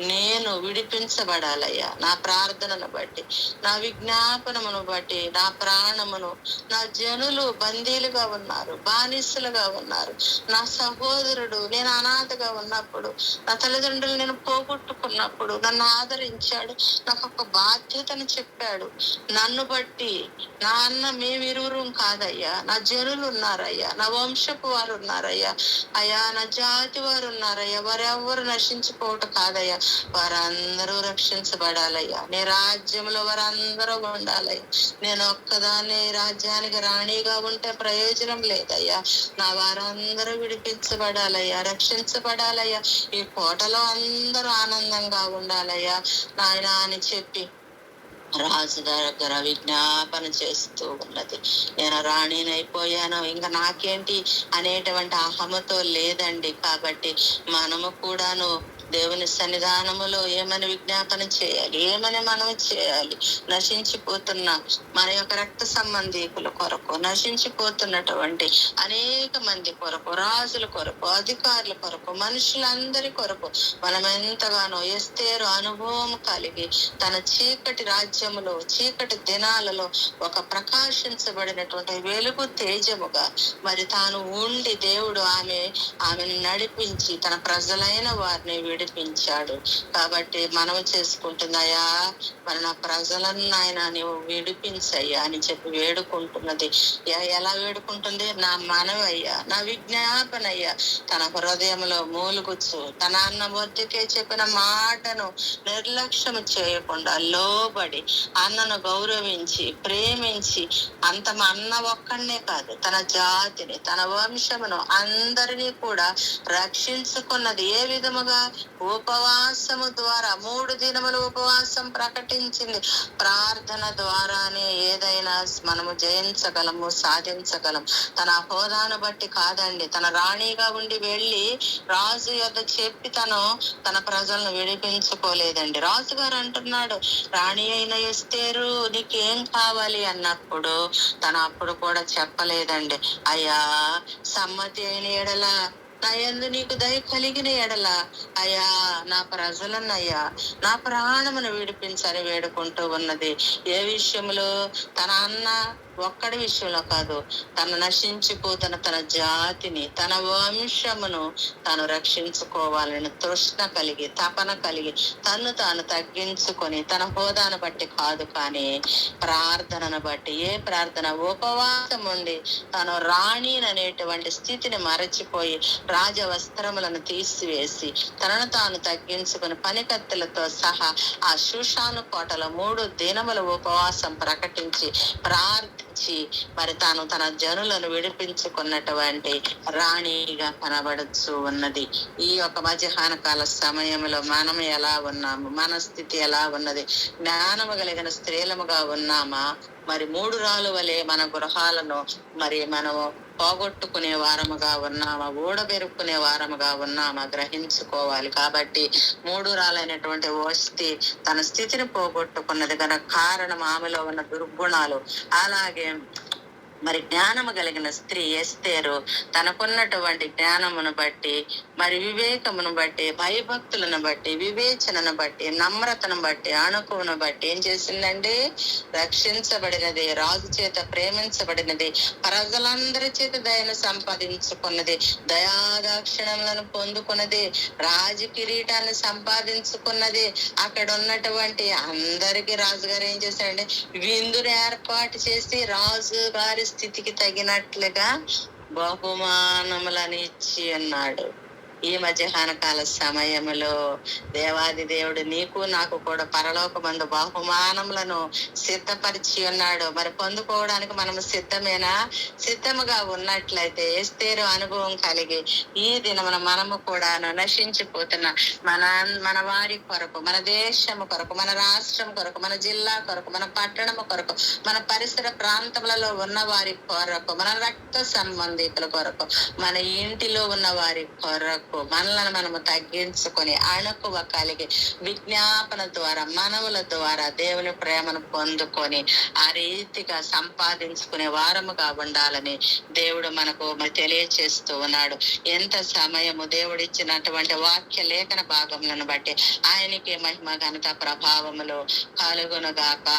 నేను విడిపించబడాలయ్యా, నా ప్రార్థనను బట్టి నా విజ్ఞాపనమును బట్టి నా ప్రాణమును, నా జనులు బందీలుగా ఉన్నారు, బానిసలుగా ఉన్నారు, నా సహోదరుడు నేను అనాథగా ఉన్నప్పుడు, నా తల్లిదండ్రులు నేను పోగొట్టుకున్నప్పుడు నన్ను ఆదరించాడు, నాకు ఒక బాధ్యతను చెప్పాడు, నన్ను బట్టి నా అన్న మేమిరువురు కాదయ్యా, నా జనులు ఉన్నారయ్యా, నా వంశపు వారు ఉన్నారయ్యా, అయ్యా నా జాతి వారు ఉన్నారయ్యా, వారెవ్వరు నశించుకోవటం కాదయ్యా, వారందరూ రక్షించబడాలయ్యా, నీ రాజ్యంలో వారందరూ ఉండాలయ్యా, నేను ఒక్కదాన్ని రాజ్యానికి రాణిగా ఉంటే ప్రయోజనం లేదయ్యా, నా వారందరూ విడిపించబడాలయ్యా, రక్షించబడాలయ్యా, ఈ కోటలో అందరూ ఆనందంగా ఉండాలయ్యా నాయనా అని చెప్పి రాజు దగ్గర విజ్ఞాపన చేస్తూ ఉన్నది. నేను రాణినైపోయాను, ఇంకా నాకేంటి అనేటువంటి అహమతో లేదండి. కాబట్టి మనము కూడాను దేవుని సన్నిధానములో ఏమని విజ్ఞాపన చేయాలి, ఏమని మనం చేయాలి, నశించిపోతున్న మన యొక్క రక్త సంబంధీకుల కొరకు, నశించిపోతున్నటువంటి అనేక మంది కొరకు, రాజుల కొరకు, అధికారుల కొరకు, మనుషులందరి కొరకు మనం ఎంతగానో ఎస్తేరు అనుభవం కలిగి తన చీకటి రాజ్యములో, చీకటి దినాలలో ఒక ప్రకాశించబడినటువంటి వెలుగు తేజముగా మరి తాను ఉండి దేవుడు ఆమెను నడిపించి తన ప్రజలైన వారిని విడిపించాడు. కాబట్టి మనం చేసుకుంటున్నాయా, మరి నా ప్రజలను ఆయన నీవు విడిపించయ్యా అని చెప్పి వేడుకుంటున్నది. ఎలా వేడుకుంటుంది, నా మనవయ్యా, నా విజ్ఞాపన అయ్యా, తన హృదయంలో మూలుగుచ్చు తన అన్న వద్దకే చెప్పిన మాటను నిర్లక్ష్యం చేయకుండా లోబడి అన్నను గౌరవించి ప్రేమించి అన్న ఒక్కడనే కాదు తన జాతిని, తన వంశమును అందరినీ కూడా రక్షించుకున్నది. ఏ విధముగా, ఉపవాసము ద్వారా 3 దినములు ఉపవాసం ప్రకటించింది. ప్రార్థన ద్వారానే ఏదైనా మనము జయించగలము, సాధించగలం. తన హోదాను బట్టి కాదండి. తన రాణిగా ఉండి వెళ్ళి రాజు యొద్ద చెప్పి తన ప్రజలను విడిపించుకోలేదండి. రాజుగారు అంటున్నాడు, రాణి అయిన ఎస్తేరు నీకేం కావాలి అన్నప్పుడు అప్పుడు కూడా చెప్పలేదండి, అయ్యా సమ్మతి అయిన ఎడల, నా యందు నీకు దయ కలిగిన ఎడల, అయ్యా నా ప్రజలన్నయ్యా నా ప్రాణమును విడిపించని వేడుకుంటూ ఉన్నది. ఏ విషయంలో, తన అన్న ఒక్కడి విషయంలో కాదు, తను నశించిపోతున్న తన జాతిని, తన వంశమును తాను రక్షించుకోవాలని తృష్ణ కలిగి, తపన కలిగి, తాను తగ్గించుకొని, తన హోదాను బట్టి కాదు కానీ ప్రార్థనను బట్టి. ఏ ప్రార్థన, ఉపవాసం ఉండి తాను రాణి అనేటువంటి స్థితిని మరచిపోయి రాజ వస్త్రములను తీసివేసి తనను తాను తగ్గించుకుని పనికత్తెలతో సహా ఆ షూషాను కోటలో 3 దినముల ఉపవాసం ప్రకటించి ఇచ్చి మరి తాను తన జనులను విడిపించుకున్నటువంటి రాణిగా కనబడుచు ఉన్నది. ఈ యొక్క మధ్యాహ్న కాల సమయంలో మనం ఎలా ఉన్నాము, మన స్థితి ఎలా ఉన్నది? జ్ఞానము కలిగిన స్త్రీలముగా ఉన్నామా? మరి 3 రాళ్ళు వలె మన గృహాలను మరి మనము పోగొట్టుకునే వారముగా ఉన్నామా, ఊడబెరుక్కునే వారముగా ఉన్నామా గ్రహించుకోవాలి. కాబట్టి 3 రాలైనటువంటి వస్తి తన స్థితిని పోగొట్టుకున్నది గల కారణం ఆమెలో ఉన్న దుర్గుణాలు. అలాగే మరి జ్ఞానము కలిగిన స్త్రీ ఎస్తేరు తనకున్నటువంటి జ్ఞానమును బట్టి, మరి వివేకమును బట్టి, భయభక్తులను బట్టి, వివేచనను బట్టి, నమ్రతను బట్టి, అణుకువను బట్టి ఏం చేసిందండి? రక్షించబడినది, రాజు చేత ప్రేమించబడినది, ప్రజలందరి చేత దయను సంపాదించుకున్నది, దయాదాక్షిణములను పొందుకున్నది, రాజు కిరీటాన్ని సంపాదించుకున్నది. అక్కడ ఉన్నటువంటి అందరికి రాజుగారు ఏం చేశాడంటే విందును ఏర్పాటు చేసి రాజు గారి స్థితికి తగినట్లుగా బహుమానములను ఇచ్చి ఉన్నాడు. ఈ మధ్యాహ్న కాల సమయంలో దేవాది దేవుడు నీకు నాకు కూడా పరలోకమందు బహుమానములను సిద్ధపరిచి ఉన్నాడు. మరి పొందుకోవడానికి మనము సిద్ధమేనా? సిద్ధముగా ఉన్నట్లయితే ఎస్తేరు అనుభవం కలిగి ఈ దినమున మనము కూడా నశించిపోతున్న మన వారి కొరకు, మన దేశము కొరకు, మన రాష్ట్రం కొరకు, మన జిల్లా కొరకు, మన పట్టణము కొరకు, మన పరిసర ప్రాంతములలో ఉన్న వారి కొరకు, మన రక్త సంబంధికుల కొరకు, మన ఇంటిలో ఉన్న వారి కొరకు మనలను మనము తగ్గించుకొని అణకువ కలిగి విజ్ఞాపన ద్వారా, మనవుల ద్వారా దేవుని ప్రేమను పొందుకొని ఆ రీతిగా సంపాదించుకునే వారముగా ఉండాలని దేవుడు మనకు తెలియచేస్తూ ఉన్నాడు. ఎంత సమయము దేవుడిచ్చినటువంటి వాక్య లేఖన భాగములను బట్టి ఆయనకి మహిమ ఘనత ప్రభావములు కలుగునుగాక.